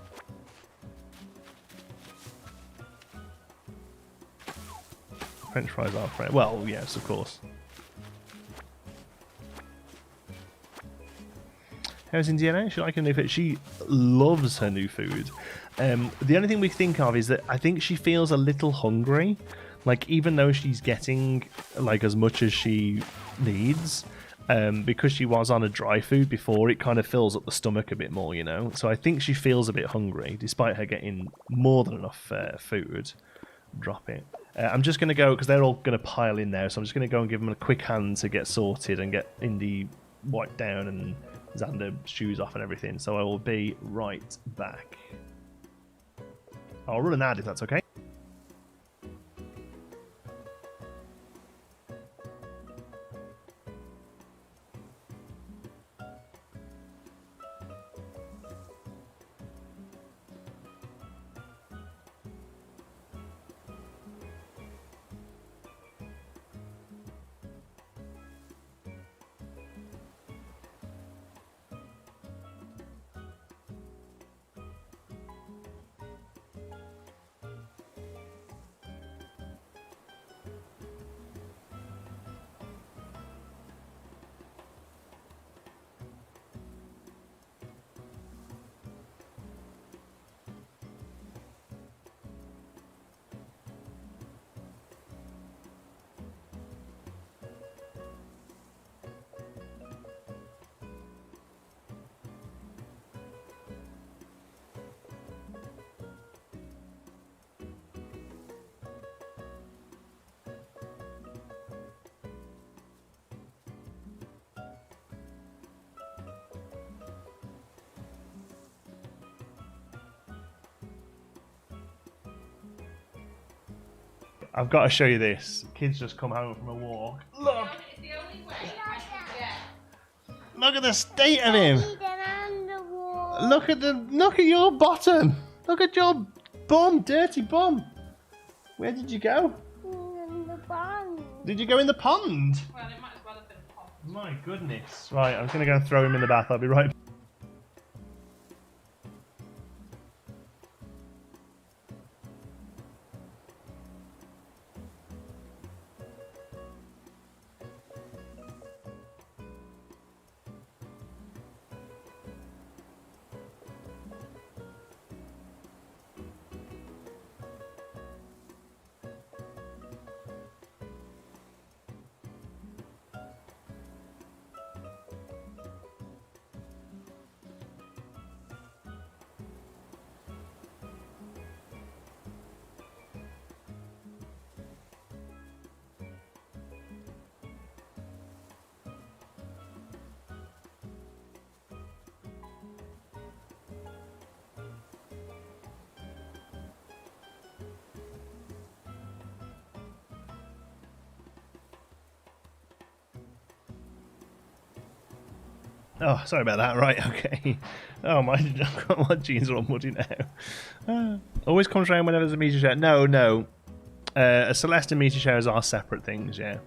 French fries are French. Well, yes, of course. How's Indiana? She like her new food? She loves her new food. The only thing we think of is that I think she feels a little hungry. Like, even though she's getting like as much as she needs, because she was on a dry food before, it kind of fills up the stomach a bit more, you know. So I think she feels a bit hungry, despite her getting more than enough food. Drop it. I'm just going to go, because they're all going to pile in there, so I'm just going to go and give them a quick hand to get sorted and get Indy wiped down and Xander shoes off and everything. So I will be right back. I'll run an ad if that's okay. I've got to show you this. Kids just come home from a walk. Look! It's the only way I can get. Look at the state of him! Need an underwater. Look at your bottom! Look at your bum, dirty bum! Where did you go? In the pond. Did you go in the pond? Well, it might as well have been a pop. My goodness. Right, I'm gonna go and throw him in the bath. I'll be right back. Oh, sorry about that. Right, okay. Oh, my jeans are all muddy now. Always comes around whenever there's a meteor shower. No. A Celeste and meteor showers are separate things, yeah.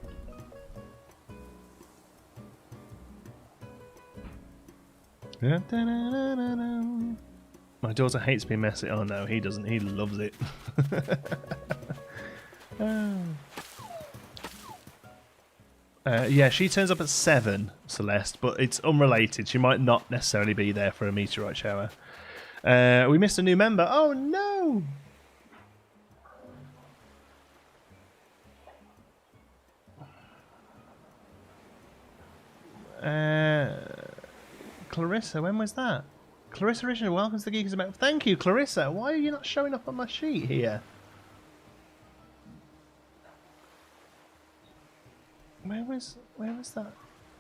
My daughter hates being messy. Oh, no, he doesn't. He loves it. Yeah, she turns up at 7, Celeste, but it's unrelated. She might not necessarily be there for a meteorite shower. We missed a new member. Oh, no! Clarissa, when was that? Clarissa Richard, welcome to the Geekism. Thank you, Clarissa. Why are you not showing up on my sheet here? Where was that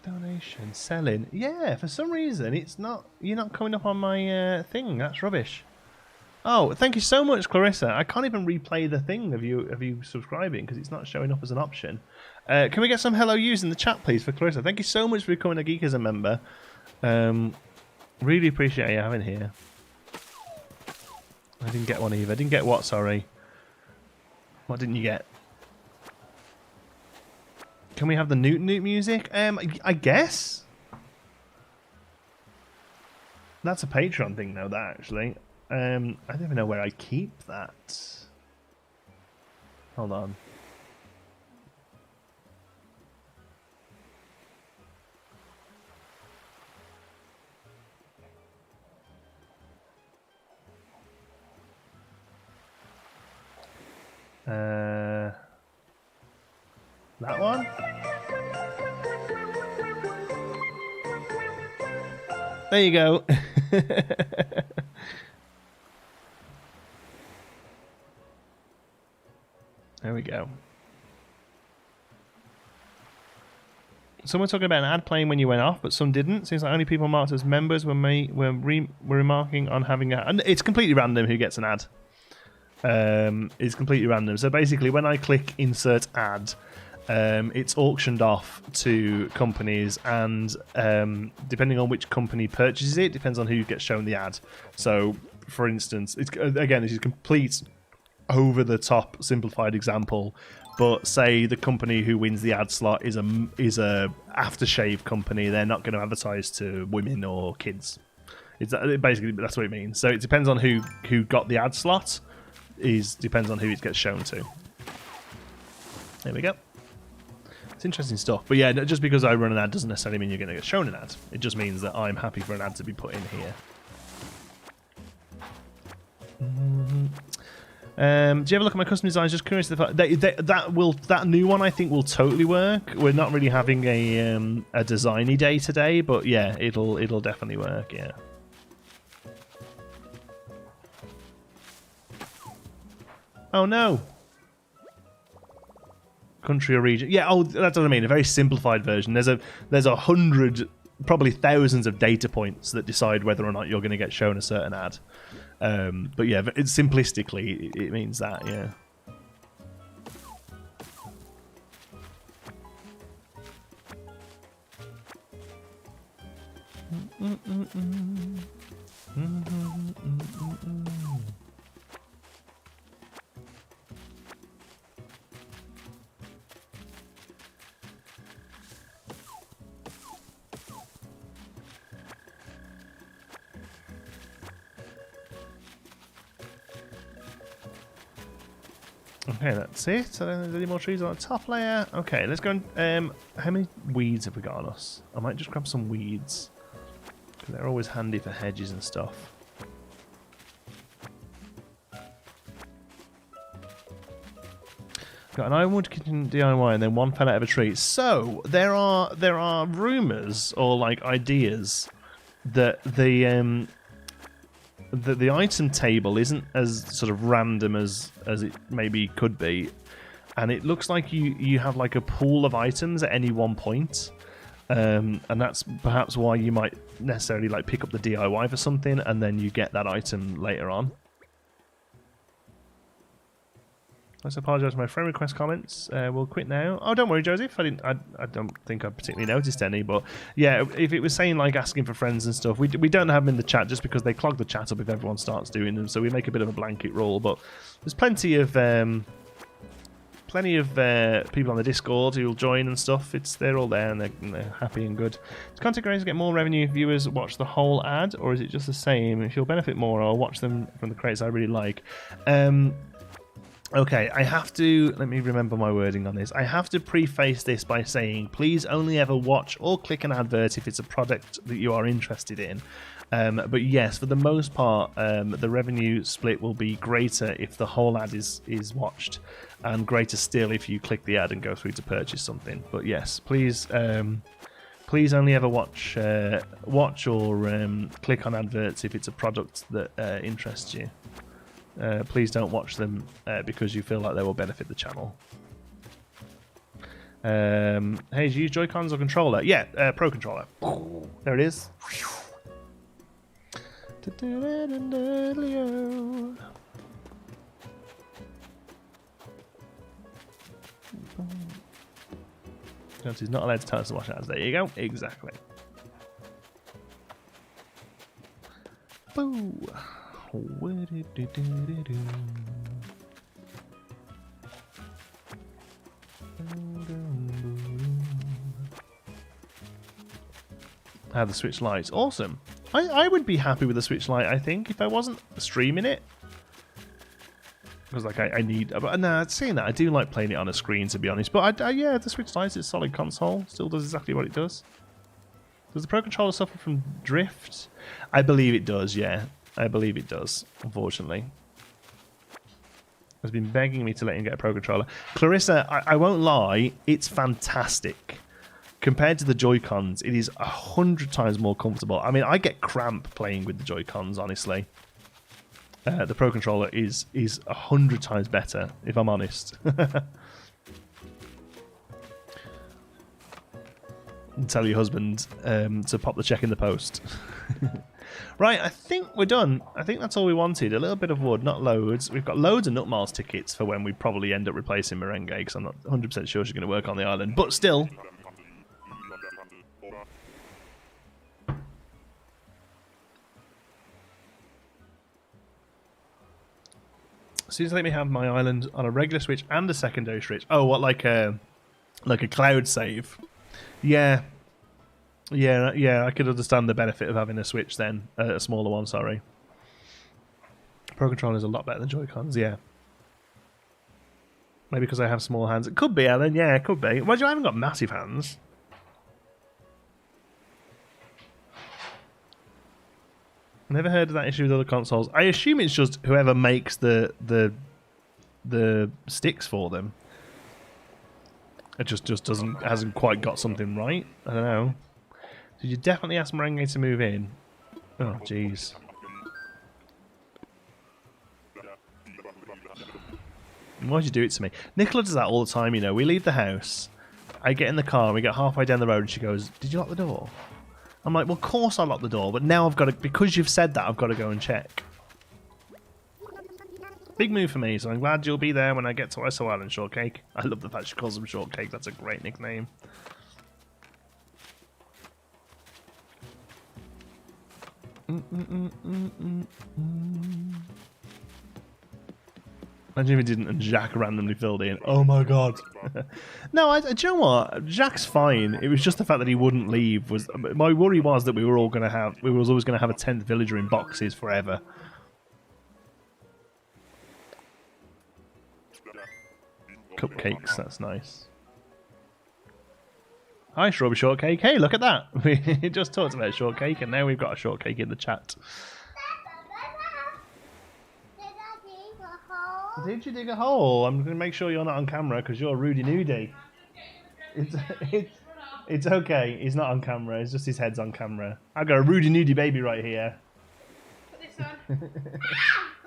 donation? Selling? Yeah, for some reason it's not. You're not coming up on my thing. That's rubbish. Oh, thank you so much, Clarissa. I can't even replay the thing of you subscribing because it's not showing up as an option. Can we get some hello yous in the chat, please, for Clarissa? Thank you so much for becoming a Geekism member. Really appreciate you having here. I didn't get one either. I didn't get what? Sorry. What didn't you get? Can we have the Nook music? I guess. That's a Patreon thing now, that actually. I don't even know where I keep that. Hold on. That one? There you go. There we go. Someone talking about an ad playing when you went off, but some didn't. Seems like only people marked as members were remarking on having a... And it's completely random who gets an ad. It's completely random. So basically, when I click insert ad, it's auctioned off to companies, and depending on which company purchases it, depends on who gets shown the ad. So, for instance, it's again, this is a complete over-the-top simplified example, but say the company who wins the ad slot is a aftershave company. They're not going to advertise to women or kids. It's basically, that's what it means. So it depends on who got the ad slot. Depends on who it gets shown to. There we go. It's interesting stuff. But yeah, just because I run an ad doesn't necessarily mean you're going to get shown an ad. It just means that I'm happy for an ad to be put in here. Do you ever look at my custom designs? Just curious. That new one I think will totally work. We're not really having a designy day today, but yeah, it'll definitely work. Yeah. Oh no. Country or region? Yeah. Oh, that's what I mean. A very simplified version. There's 100, probably thousands of data points that decide whether or not you're going to get shown a certain ad. But yeah, simplistically, it means that, yeah. Okay, that's it. I don't think there's any more trees on the top layer. Okay, let's go and... how many weeds have we got on us? I might just grab some weeds. They're always handy for hedges and stuff. Got an ironwood kitchen DIY and then one fell out of a tree. So there are rumours or like ideas that the item table isn't as sort of random as it maybe could be, and it looks like you have like a pool of items at any one point, and that's perhaps why you might necessarily like pick up the DIY for something and then you get that item later on. Let's apologise for my friend request comments. We'll quit now. Oh, don't worry, Joseph. I don't think I particularly noticed any, but yeah, if it was saying like asking for friends and stuff, we don't have them in the chat just because they clog the chat up if everyone starts doing them. So we make a bit of a blanket rule. But there's plenty of people on the Discord who'll join and stuff. They're all there and they're happy and good. Does content creators get more revenue if viewers watch the whole ad, or is it just the same? If you'll benefit more, I'll watch them from the creators I really like. Okay, I have to, let me remember my wording on this. I have to preface this by saying, please only ever watch or click an advert if it's a product that you are interested in. But yes, for the most part, the revenue split will be greater if the whole ad is watched, and greater still if you click the ad and go through to purchase something. But yes, please only ever watch or click on adverts if it's a product that interests you. Please don't watch them because you feel like they will benefit the channel. Hey, do you use Joy-Cons or controller? Yeah, Pro Controller. There it is. He's not allowed to tell us to watch ads. There you go. Exactly. Boo. The Switch Lite. Awesome. I would be happy with the Switch Lite, I think, if I wasn't streaming it. Because like I need... But nah, saying that, I do like playing it on a screen, to be honest. But yeah, the Switch Lite is a solid console. Still does exactly what it does. Does the Pro Controller suffer from drift? I believe it does, yeah. I believe it does, unfortunately. Has been begging me to let him get a Pro Controller. Clarissa, I won't lie, it's fantastic. Compared to the Joy-Cons, it is 100 times more comfortable. I mean, I get cramp playing with the Joy-Cons, honestly. The Pro Controller is 100 times better, if I'm honest. Tell your husband to pop the check in the post. Right, I think we're done. I think that's all we wanted. A little bit of wood, not loads. We've got loads of Nook Miles tickets for when we probably end up replacing Merengue, because I'm not 100% sure she's going to work on the island. But still. As soon as they let me have my island on a regular Switch and a secondary Switch. Oh, what, like a cloud save? Yeah. Yeah, I could understand the benefit of having a Switch then. A smaller one, sorry. Pro Controller is a lot better than Joy-Cons, yeah. Maybe because I have small hands. It could be, Alan, yeah, it could be. Well, I haven't got massive hands. Never heard of that issue with other consoles. I assume it's just whoever makes the sticks for them. It just hasn't quite got something right. I don't know. Did you definitely ask Merengue to move in? Oh, jeez. Why'd you do it to me? Nicola does that all the time, you know. We leave the house. I get in the car, and we get halfway down the road, and she goes, "Did you lock the door?" I'm like, well, of course I locked the door, but now I've got to... Because you've said that, I've got to go and check. Big move for me, so I'm glad you'll be there when I get to ISO Island Shortcake. I love the fact she calls them Shortcake. That's a great nickname. Imagine if it didn't and Jack randomly filled in. Oh my god. No, do you know what? Jack's fine. It was just the fact that he wouldn't leave. Was my worry was that we were always going to have a 10th villager in boxes forever. Cupcakes, that's nice. Hi, Strawberry Shortcake. Hey, look at that. We just talked about shortcake, and now we've got a shortcake in the chat. Did you dig a hole? I'm going to make sure you're not on camera because you're Rudy Nudie. It's okay. He's not on camera. It's just his head's on camera. I've got a Rudy Nudie baby right here. Put this on. Put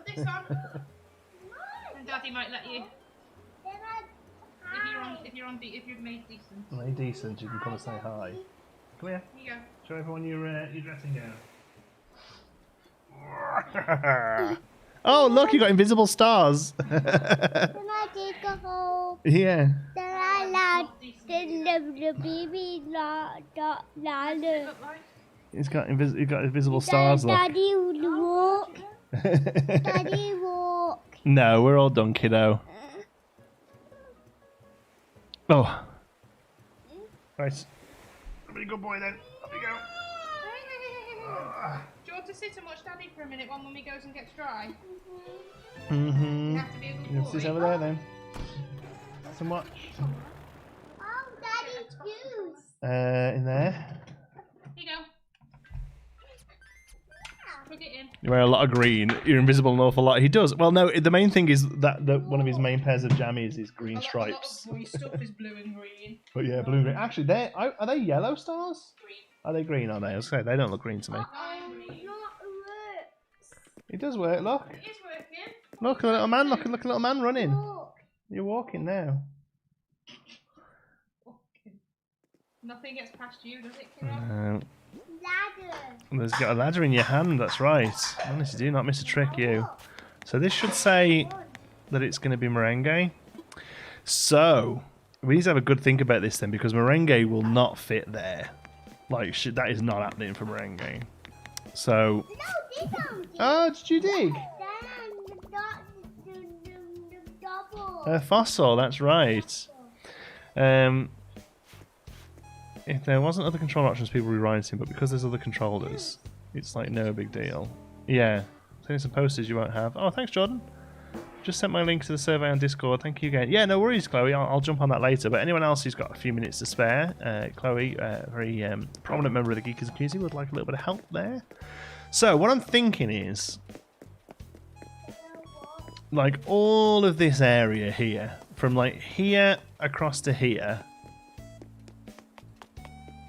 this on. And Daddy might let you. If you've made decent. Made decent, you can come and say hi. Come here. Here you go. Show everyone your dressing gown. Oh, look, you got invisible stars. Then I dig a hole. Yeah. Then I the baby ladder. He's got invisible stars. Look. Daddy would walk. Daddy walk. No, we're all done, kiddo. Oh. Right. Really good boy then. Up you go. Do you want to sit and watch Daddy for a minute while Mummy goes and gets dry? Mm-hmm. You have to be a good You boy. sit over there then. Some watch. Oh, Daddy's juice. In there. Here you go. Plug it in. You wear a lot of green. You're invisible an awful lot. He does. Well, no. The main thing is that one of his main pairs of jammies is green stripes. A lot of boy stuff is blue and green. But yeah, blue and green. Actually, are they yellow stars? Green. Are they green? Are they? I was gonna say they don't look green to me. Not works. It does work. Look. It is working. Look, a little man. Look, a little man running. Look. You're walking now. Nothing gets past you, does it, kiddo? No. Ladder. There's got a ladder in your hand. That's right. Honestly, do not miss a trick, you. So this should say that it's going to be Merengue. So we need to have a good think about this then, because Merengue will not fit there. Like that is not happening for Merengue. So. No, they don't. Oh, did you dig? The double. A fossil. That's right. If there wasn't other control options, people would be writing, but because there's other controllers, it's like no big deal. Yeah. Sending some posters you won't have. Oh, thanks, Jordan. Just sent my link to the survey on Discord. Thank you again. Yeah, no worries, Chloe. I'll jump on that later. But anyone else who's got a few minutes to spare, Chloe, very prominent member of the Geekism community, would like a little bit of help there. So what I'm thinking is, like all of this area here, from like here across to here,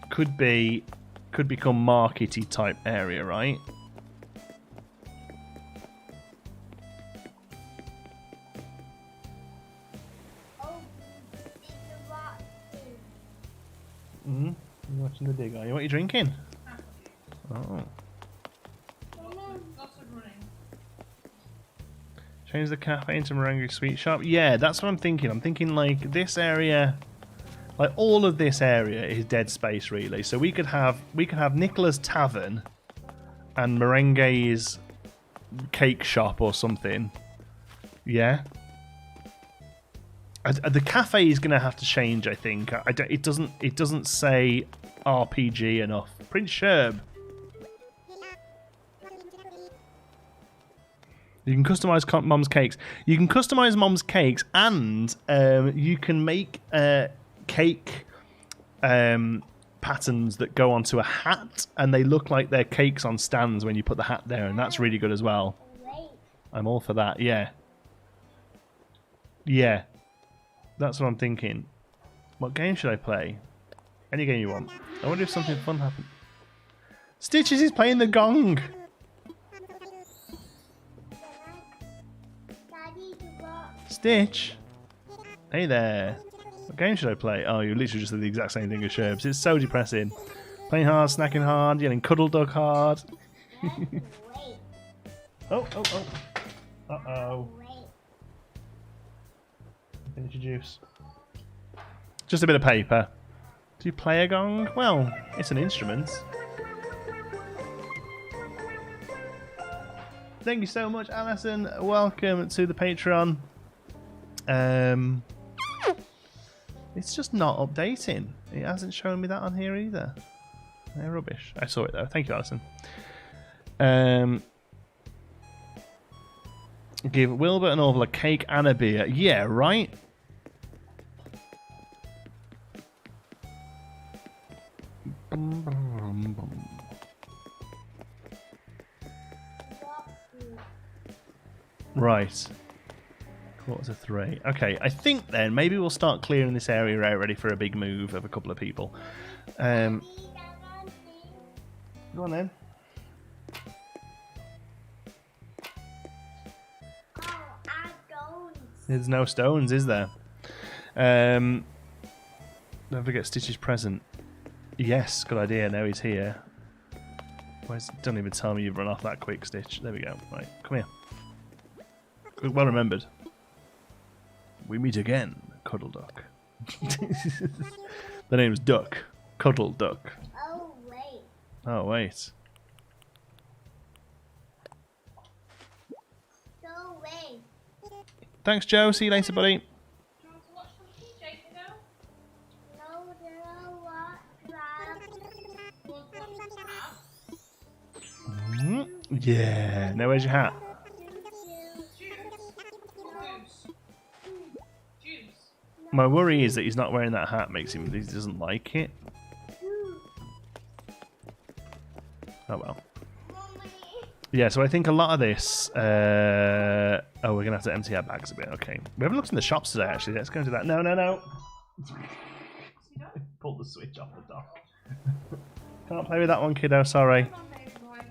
could become markety type area, right? You're watching the dig, are you? What are you drinking? Oh. Lots of running. Change the cafe into Merengue Sweet Shop. Yeah, that's what I'm thinking. I'm thinking like this area, like all of this area is dead space really. So we could have Nicola's Tavern and Merengue's cake shop or something. Yeah. The cafe is going to have to change, I think. It doesn't say RPG enough. Prince Sherb. You can customize Mom's cakes. You can customize Mom's cakes, and you can make cake patterns that go onto a hat, and they look like they're cakes on stands when you put the hat there, and that's really good as well. I'm all for that. Yeah. Yeah. That's what I'm thinking. What game should I play? Any game you want. I wonder if something fun happened. Stitches is playing the gong. Stitch? Hey there. What game should I play? Oh, you literally just did the exact same thing as Sherbs. It's so depressing. Playing hard, snacking hard, yelling cuddle duck hard. Oh. Uh-oh. Finish your juice. Just a bit of paper. Do you play a gong? Well, it's an instrument. Thank you so much, Alison. Welcome to the Patreon. It's just not updating. It hasn't shown me that on here either. They're rubbish. I saw it though. Thank you, Alison. Give Wilbur and Orville a cake and a beer. Yeah, right? Right. 2:45. Okay, I think then maybe we'll start clearing this area out ready for a big move of a couple of people. Go on then. There's no stones, is there? Don't forget Stitch's present. Yes, good idea. Now he's here. Don't even tell me you've run off that quick, Stitch. There we go. Right, come here. Well remembered. We meet again, Cuddle Duck. The name's Duck. Cuddle Duck. Oh, wait. Oh, wait. Go away. Thanks, Joe. See you later, buddy. Do you want to watch some PJ, kiddo? No, there are what? You want to watch some tabs? Yeah. Now, where's your hat? Juice. My worry is that he's not wearing that hat. Makes him. He doesn't like it. Oh well. Yeah, so I think a lot of this... oh, we're going to have to empty our bags a bit. Okay. We haven't looked in the shops today, actually. Let's go into that. No, no, no. Pull the switch off the dock. Can't play with that one, kiddo. Sorry. Come on, baby boy.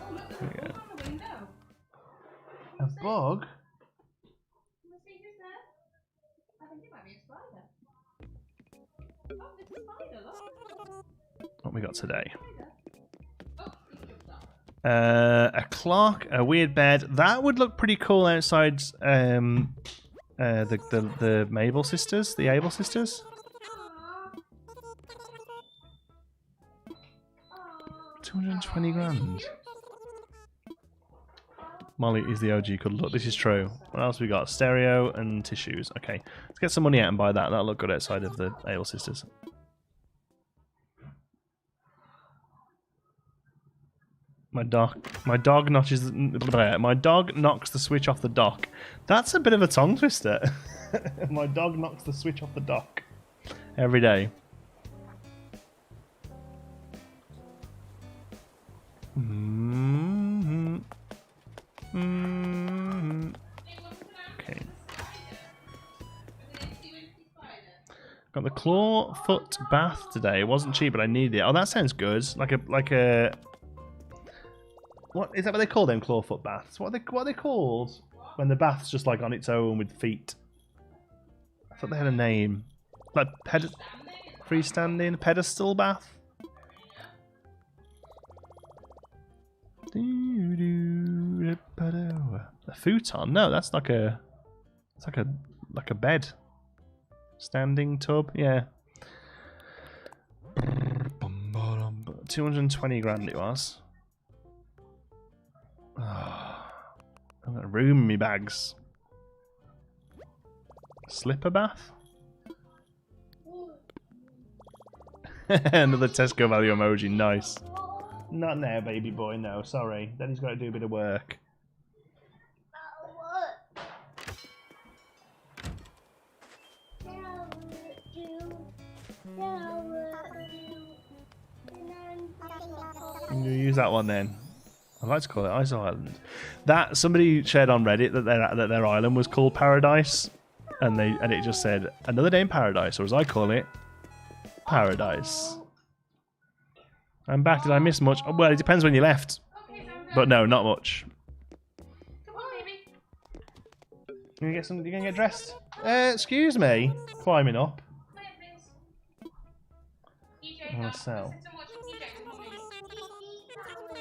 Oh, look, there's a bug on the window. A bug? Can I see who's there? I think it might be a spider. Oh, there's a spider, look. What we got today? Spider. Oh, he's jumped up. A clock, a weird bed. That would look pretty cool outside the Mabel sisters, the Able sisters. 220 grand. Molly is the OG cuddle duck. This is true. What else we got? Stereo and tissues. Okay, let's get some money out and buy that. That'll look good outside of the Able sisters. My dog knocks the switch off the dock. That's a bit of a tongue twister. My dog knocks the switch off the dock every day. Okay. Got the claw foot bath today. It wasn't cheap, but I needed it. Oh, that sounds good. Like a. What is that? What they call them clawfoot baths? What are they called when the bath's just like on its own with feet? I thought they had a name. Like freestanding pedestal bath. A futon? No, that's like a. It's like a bed. Standing tub. Yeah. 220 grand it was. I've got room in my bags. Slipper bath? Another Tesco value emoji, nice. Not now, baby boy, no, sorry. Daddy's got to do a bit of work. You use that one then. I'd like to call it Ice Island. That somebody shared on Reddit that their island was called Paradise, and it just said another day in paradise, or as I call it, Paradise. I'm back. Did I miss much? Oh, well, it depends when you left, but no, not much. Come on, baby. You gonna get dressed? Excuse me, climbing up. Come here, please. I want to sell. Sit and watch PJ with Mummy.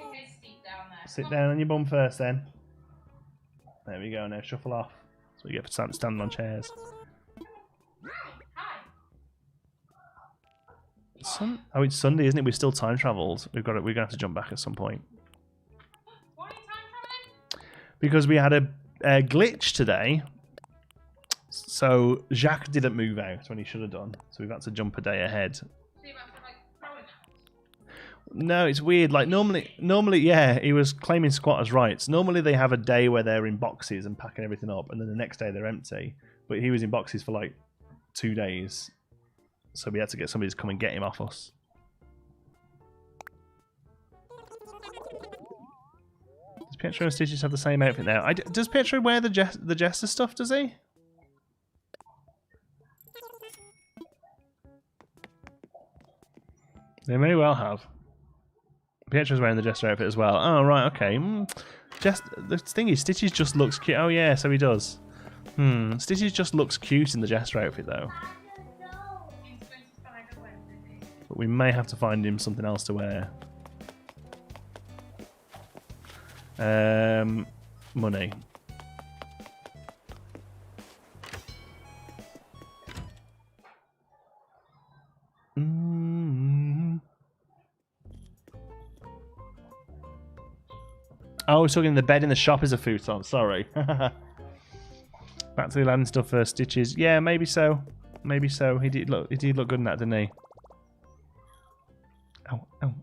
Okay, Steve down there. Sit down on your bum first, then. There we go. Now shuffle off. So you get for standing on chairs. Hi. Oh, it's Sunday, isn't it? We've still time travelled. We're gonna have to jump back at some point. because we had a glitch today. So Jacques didn't move out when he should have done. So we've had to jump a day ahead. So you have to like throw it out. No, it's weird. Like normally, yeah, he was claiming squatters' rights. Normally they have a day where they're in boxes and packing everything up, and then the next day they're empty. But he was in boxes for like 2 days, so we had to get somebody to come and get him off us. Does Pietro and Stitches have the same outfit now? Does Pietro wear the Jester stuff? Does he? They may well have. Pietro's wearing the Jester outfit as well. Oh, right, okay. The thing is, Stitches just looks cute. Oh, yeah, so he does. Stitches just looks cute in the Jester outfit, though. He's going to spider web, isn't he? But we may have to find him something else to wear. Money. Oh, we're talking the bed in the shop is a futon. Sorry. Back to the Aladdin stuff for Stitches. Yeah, maybe so. Maybe so. He did look good in that, didn't he? Ow, ow.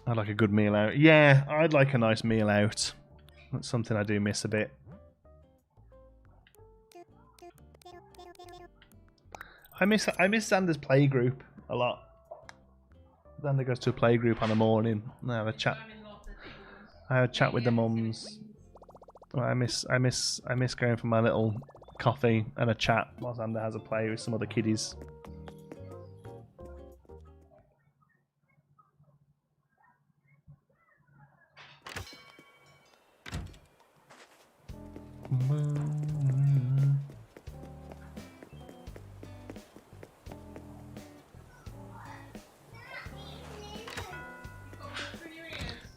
I'd like a good meal out. Yeah, I'd like a nice meal out. That's something I do miss a bit. I miss Xander's play group a lot. Xander goes to a play group on a morning and I have a chat. I have a chat with the mums. I miss going for my little coffee and a chat while Xander has a play with some other kiddies.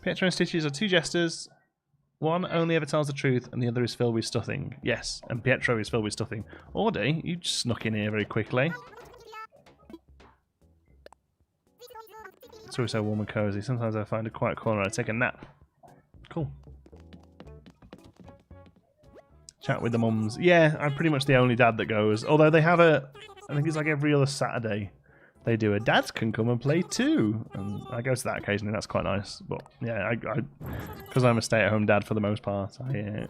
Pietro and Stitches are 2 jesters. One only ever tells the truth, and the other is filled with stuffing. Yes, and Pietro is filled with stuffing. Audie, you just snuck in here very quickly. It's always so warm and cozy. Sometimes I find a quiet corner and I take a nap. Cool. Chat with the mums. Yeah, I'm pretty much the only dad that goes. Although they have I think it's like every other Saturday. They do a dads can come and play too, and I go to that occasionally. That's quite nice. But yeah, because I'm a stay-at-home dad for the most part, I'm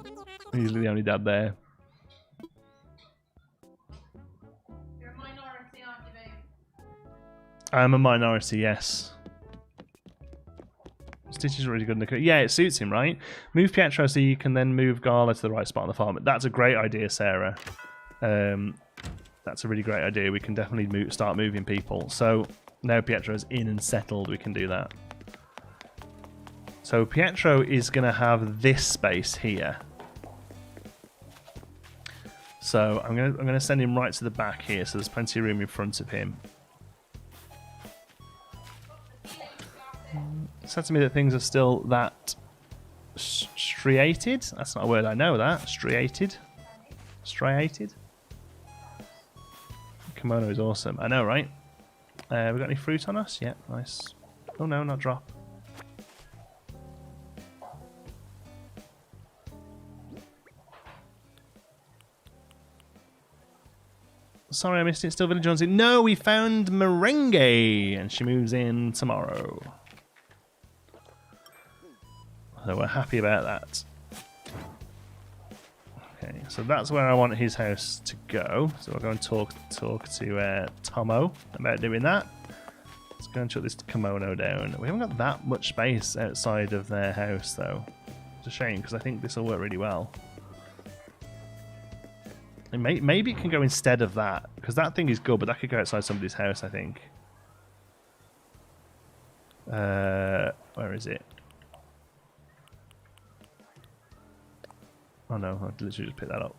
usually the only dad there. You're a minority, aren't you, babe? I'm a minority, yes. Stitch is really good in the cook. Yeah, it suits him, right? Move Pietro so you can then move Gala to the right spot on the farm. That's a great idea, Sarah. That's a really great idea. We can definitely start moving people. So now Pietro's in and settled, we can do that. So Pietro is going to have this space here. So I'm going to send him right to the back here, so there's plenty of room in front of him. It said to me that things are still that striated. That's not a word I know. That striated. Kimono is awesome. I know, right? We got any fruit on us? Yeah, nice. Oh no, not drop. Sorry, I missed it. Still Village Jonesy. No, we found Merengue, and she moves in tomorrow. So we're happy about that. Okay, so that's where I want his house to go. So we'll go and talk to Tomo about doing that. Let's go and shut this kimono down. We haven't got that much space outside of their house, though. It's a shame, because I think this will work really well. And maybe it can go instead of that, because that thing is good, but that could go outside somebody's house, I think. Where is it? Oh no, I literally just picked that up.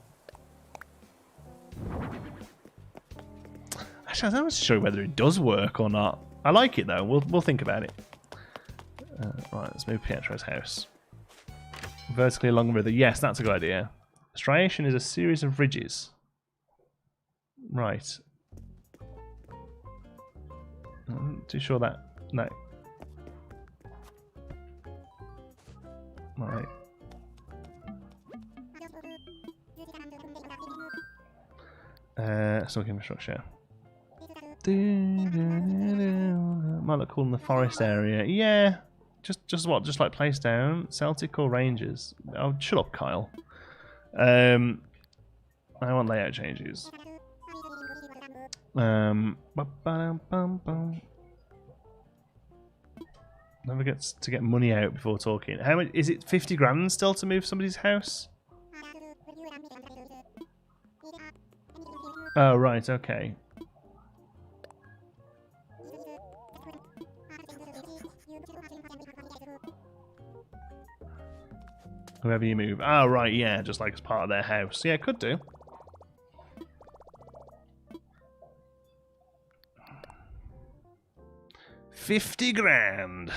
Actually, I'm not sure whether it does work or not. I like it though. We'll think about it. Right, let's move Pietro's house. Vertically along the river. Yes, that's a good idea. Striation is a series of ridges. Right. too sure that no. All right. Stalk infrastructure. Might look cool in the forest area. Yeah. Just what? Just like place down Celtic or Rangers. Oh, shut up, Kyle. I want layout changes. Don't forget to get money out before talking. How much is it? 50 grand still to move somebody's house? Oh right, okay. Whoever you move. Oh right, yeah, just like as part of their house. Yeah, could do. $50 grand.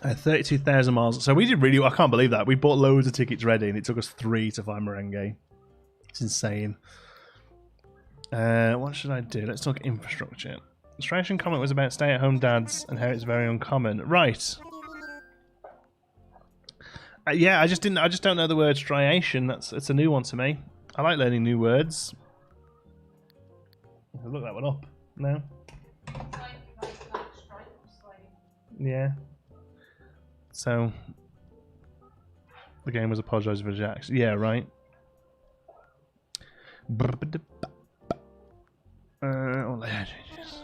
At 32,000 miles. So we did really well. I can't believe that. We bought loads of tickets ready and it took us 3 to find Merengue. It's insane. What should I do? Let's talk infrastructure. The Striation comment was about stay-at-home dads and how it's very uncommon. Right. Yeah, I just don't know the word striation. It's a new one to me. I like learning new words. I'll look that one up. No? Yeah. So, the game was apologising for Jax. Yeah, right. Layout changes.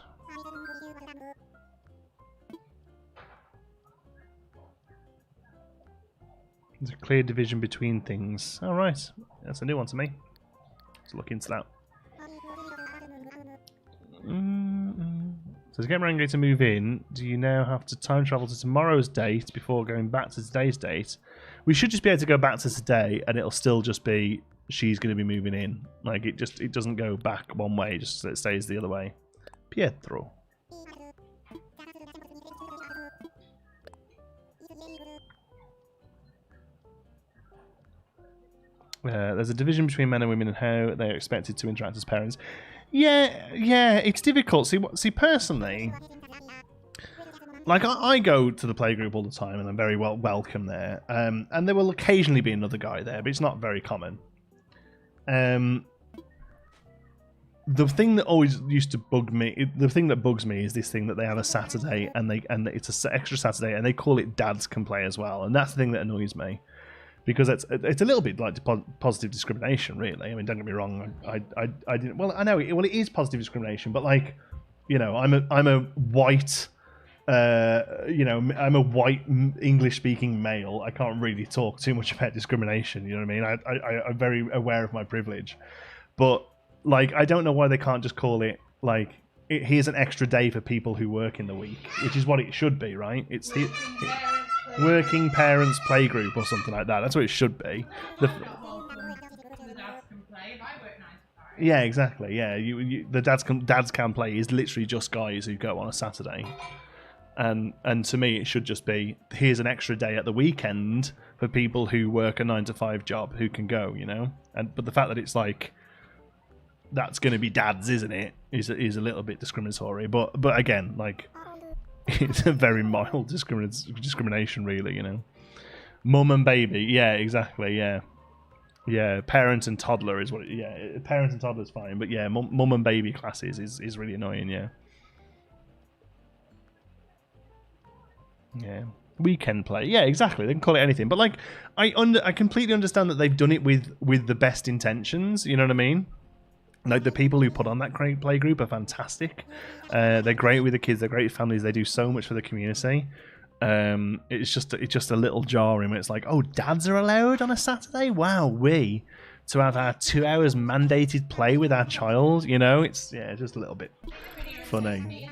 There's a clear division between things. All right, that's a new one to me. Let's look into that. So to get Merengue to move in, do you now have to time travel to tomorrow's date before going back to today's date? We should just be able to go back to today, and it'll still just be she's going to be moving in. Like it doesn't go back one way; just it stays the other way. Pietro. There's a division between men and women and how they are expected to interact as parents. Yeah, it's difficult. See, personally, like I go to the playgroup all the time, and I'm very welcome there. And there will occasionally be another guy there, but it's not very common. The thing that always used to bug me, the thing that bugs me, is this thing that they have a Saturday, and it's an extra Saturday, and they call it Dads Can Play as well, and that's the thing that annoys me. Because it's a little bit like positive discrimination, really. I mean, don't get me wrong. I didn't. Well, I know. It is positive discrimination, but like, you know, I'm a white, I'm a white English-speaking male. I can't really talk too much about discrimination. You know what I mean? I'm very aware of my privilege, but like, I don't know why they can't just call it like here's an extra day for people who work in the week, which is what it should be, right? It's working parents playgroup or something like that. That's what it should be. Yeah, exactly. Yeah, the dads can play is literally just guys who go on a Saturday, and to me it should just be here's an extra day at the weekend for people who work a 9-to-5 job who can go, you know. But the fact that it's like that's going to be dads, isn't it? Is a little bit discriminatory. But again, like. It's a very mild discrimination, really, you know. Mum and baby, yeah, exactly, yeah. Yeah, parent and toddler is what parent and toddler is fine, but yeah, mum and baby classes is really annoying, yeah. Yeah. Weekend play, yeah, exactly, they can call it anything. But like, I completely understand that they've done it with the best intentions, you know what I mean? Like, the people who put on that play group are fantastic. They're great with the kids. They're great with families. They do so much for the community. It's just a little jarring when it's like, oh, dads are allowed on a Saturday? Wow, to have our 2 hours mandated play with our child, you know? It's just a little bit funny.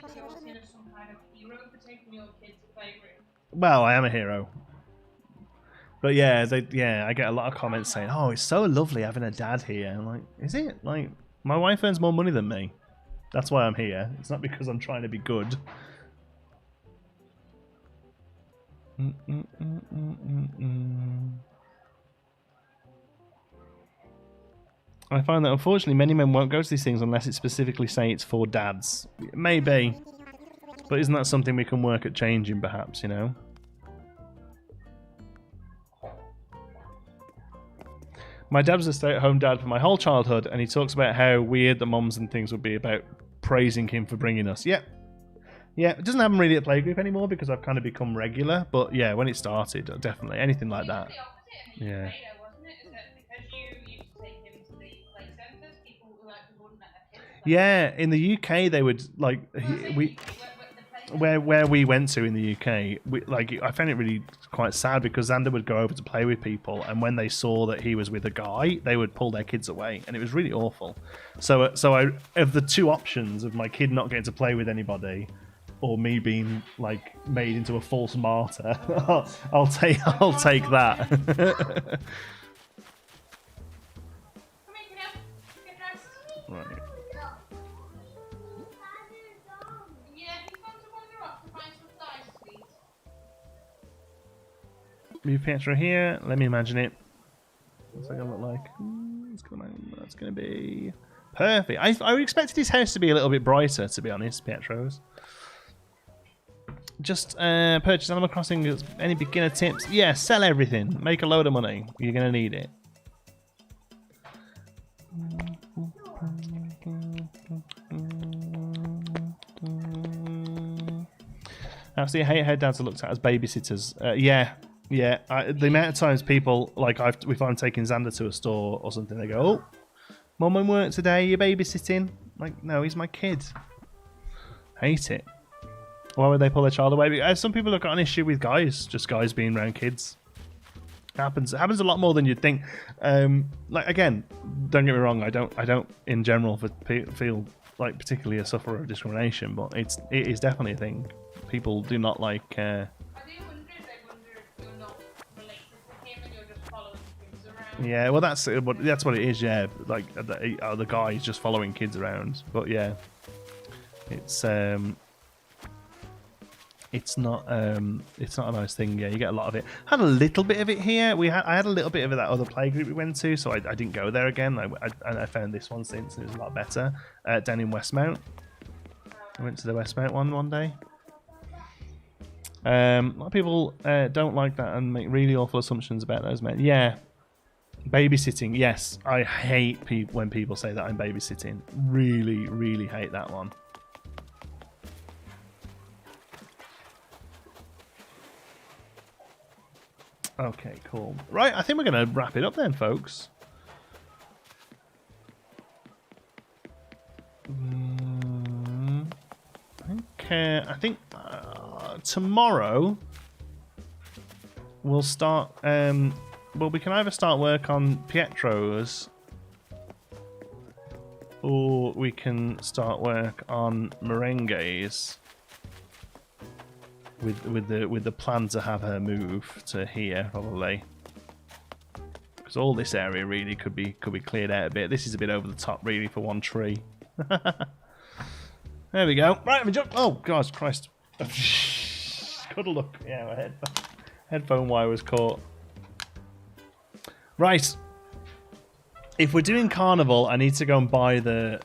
Well, I am a hero. But yeah, I get a lot of comments saying, "Oh, it's so lovely having a dad here." I'm like, is it? Like, my wife earns more money than me. That's why I'm here. It's not because I'm trying to be good. I find that unfortunately many men won't go to these things unless it specifically say it's for dads. Maybe. But isn't that something we can work at changing, perhaps, you know? My dad was a stay-at-home dad for my whole childhood, and he talks about how weird the mums and things would be about praising him for bringing us. Yeah. Yeah, it doesn't happen really at playgroup anymore because I've kind of become regular, but yeah, when it started, definitely. Anything like that. Yeah. Yeah, in the UK they would like where we went to in the UK, I found it really quite sad because Xander would go over to play with people, and when they saw that he was with a guy, they would pull their kids away, and it was really awful. So I of the two options of my kid not getting to play with anybody, or me being like made into a false martyr, I'll take that. Right. Move Pietro here. Let me imagine it. What's that gonna look like? That's gonna be perfect. I expected his house to be a little bit brighter, to be honest, Pietro's. Just purchase Animal Crossing. Any beginner tips? Yeah, sell everything. Make a load of money. You're gonna need it. Actually, I hate how dads are looked at as babysitters. Yeah. The amount of times people, like, if I'm taking Xander to a store or something, they go, "Oh, Mum won't work today. You're babysitting." Like, no, he's my kid. Hate it. Why would they pull their child away? Some people have got an issue with guys being around kids. It happens a lot more than you'd think. Like, again, don't get me wrong. I don't in general feel like particularly a sufferer of discrimination, but it is definitely a thing. People do not like. I do wonder if you're not related to him and you're just following kids around. Yeah, well, that's what it is. Yeah, like the guy is just following kids around. But yeah, it's not a nice thing. Yeah, you get a lot of it. Had a little bit of it here. I had a little bit of that other playgroup we went to, so I didn't go there again. I found this one since, and it was a lot better. Down in Westmount. I went to the Westmount one day. A lot of people don't like that and make really awful assumptions about those men. Yeah, babysitting. Yes, I hate when people say that I'm babysitting. Really, really hate that one. Okay, cool. Right, I think we're going to wrap it up then, folks. Okay, I think tomorrow we'll start. Well, we can either start work on Pietro's, or we can start work on Merengue's. With the plan to have her move to here probably, because all this area really could be cleared out a bit. This is a bit over the top really for one tree. There we go. Right, let me jump. Oh gosh, Christ! Good look. Yeah, my headphone wire was caught. Right. If we're doing carnival, I need to go and buy the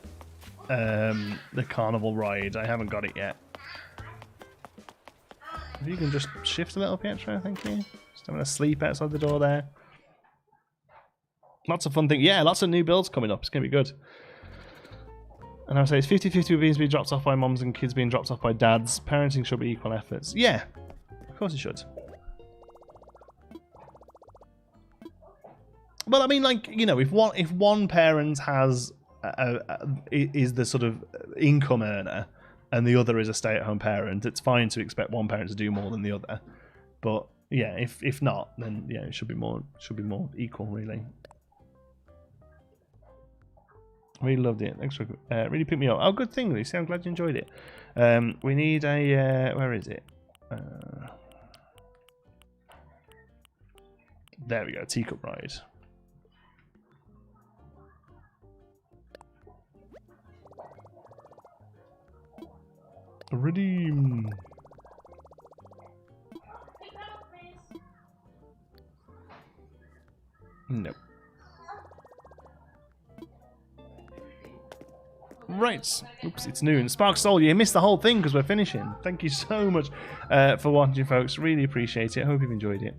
carnival ride. I haven't got it yet. If you can just shift a little, Pietro, thank you. Just having a sleep outside the door there. Lots of fun things. Yeah, lots of new builds coming up. It's going to be good. And I would say it's 50-50 with being dropped off by moms and kids being dropped off by dads. Parenting should be equal efforts. Yeah, of course it should. Well, I mean, like, you know, if one parent has is the sort of income earner, and the other is a stay-at-home parent, it's fine to expect one parent to do more than the other. But yeah, if not, then yeah, it should be more equal, really. Really loved it. Thanks for really picked me up. Oh, good thing, Lucy. I'm glad you enjoyed it. We need a where is it? There we go, teacup ride. Redeem. Pick that up, miss. No. Right. Oops, it's noon. Spark Soul, you missed the whole thing because we're finishing. Thank you so much for watching, folks. Really appreciate it. I hope you've enjoyed it.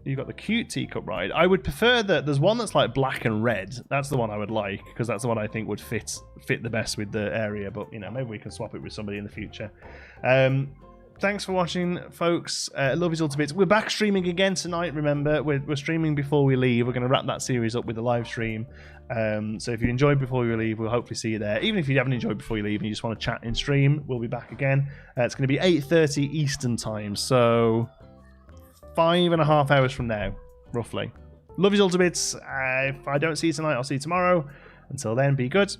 You've got the cute teacup ride. I would prefer that there's one that's like black and red. That's the one I would like because that's the one I think would fit the best with the area. But, you know, maybe we can swap it with somebody in the future. Thanks for watching, folks. Love you all to bits. We're back streaming again tonight, remember. We're streaming before we leave. We're going to wrap that series up with a live stream. So if you enjoyed before you leave, we'll hopefully see you there. Even if you haven't enjoyed before you leave and you just want to chat in stream, we'll be back again. It's going to be 8:30 Eastern time, so 5.5 hours from now, roughly. Love you all to bits. If I don't see you tonight, I'll see you tomorrow. Until then, be good.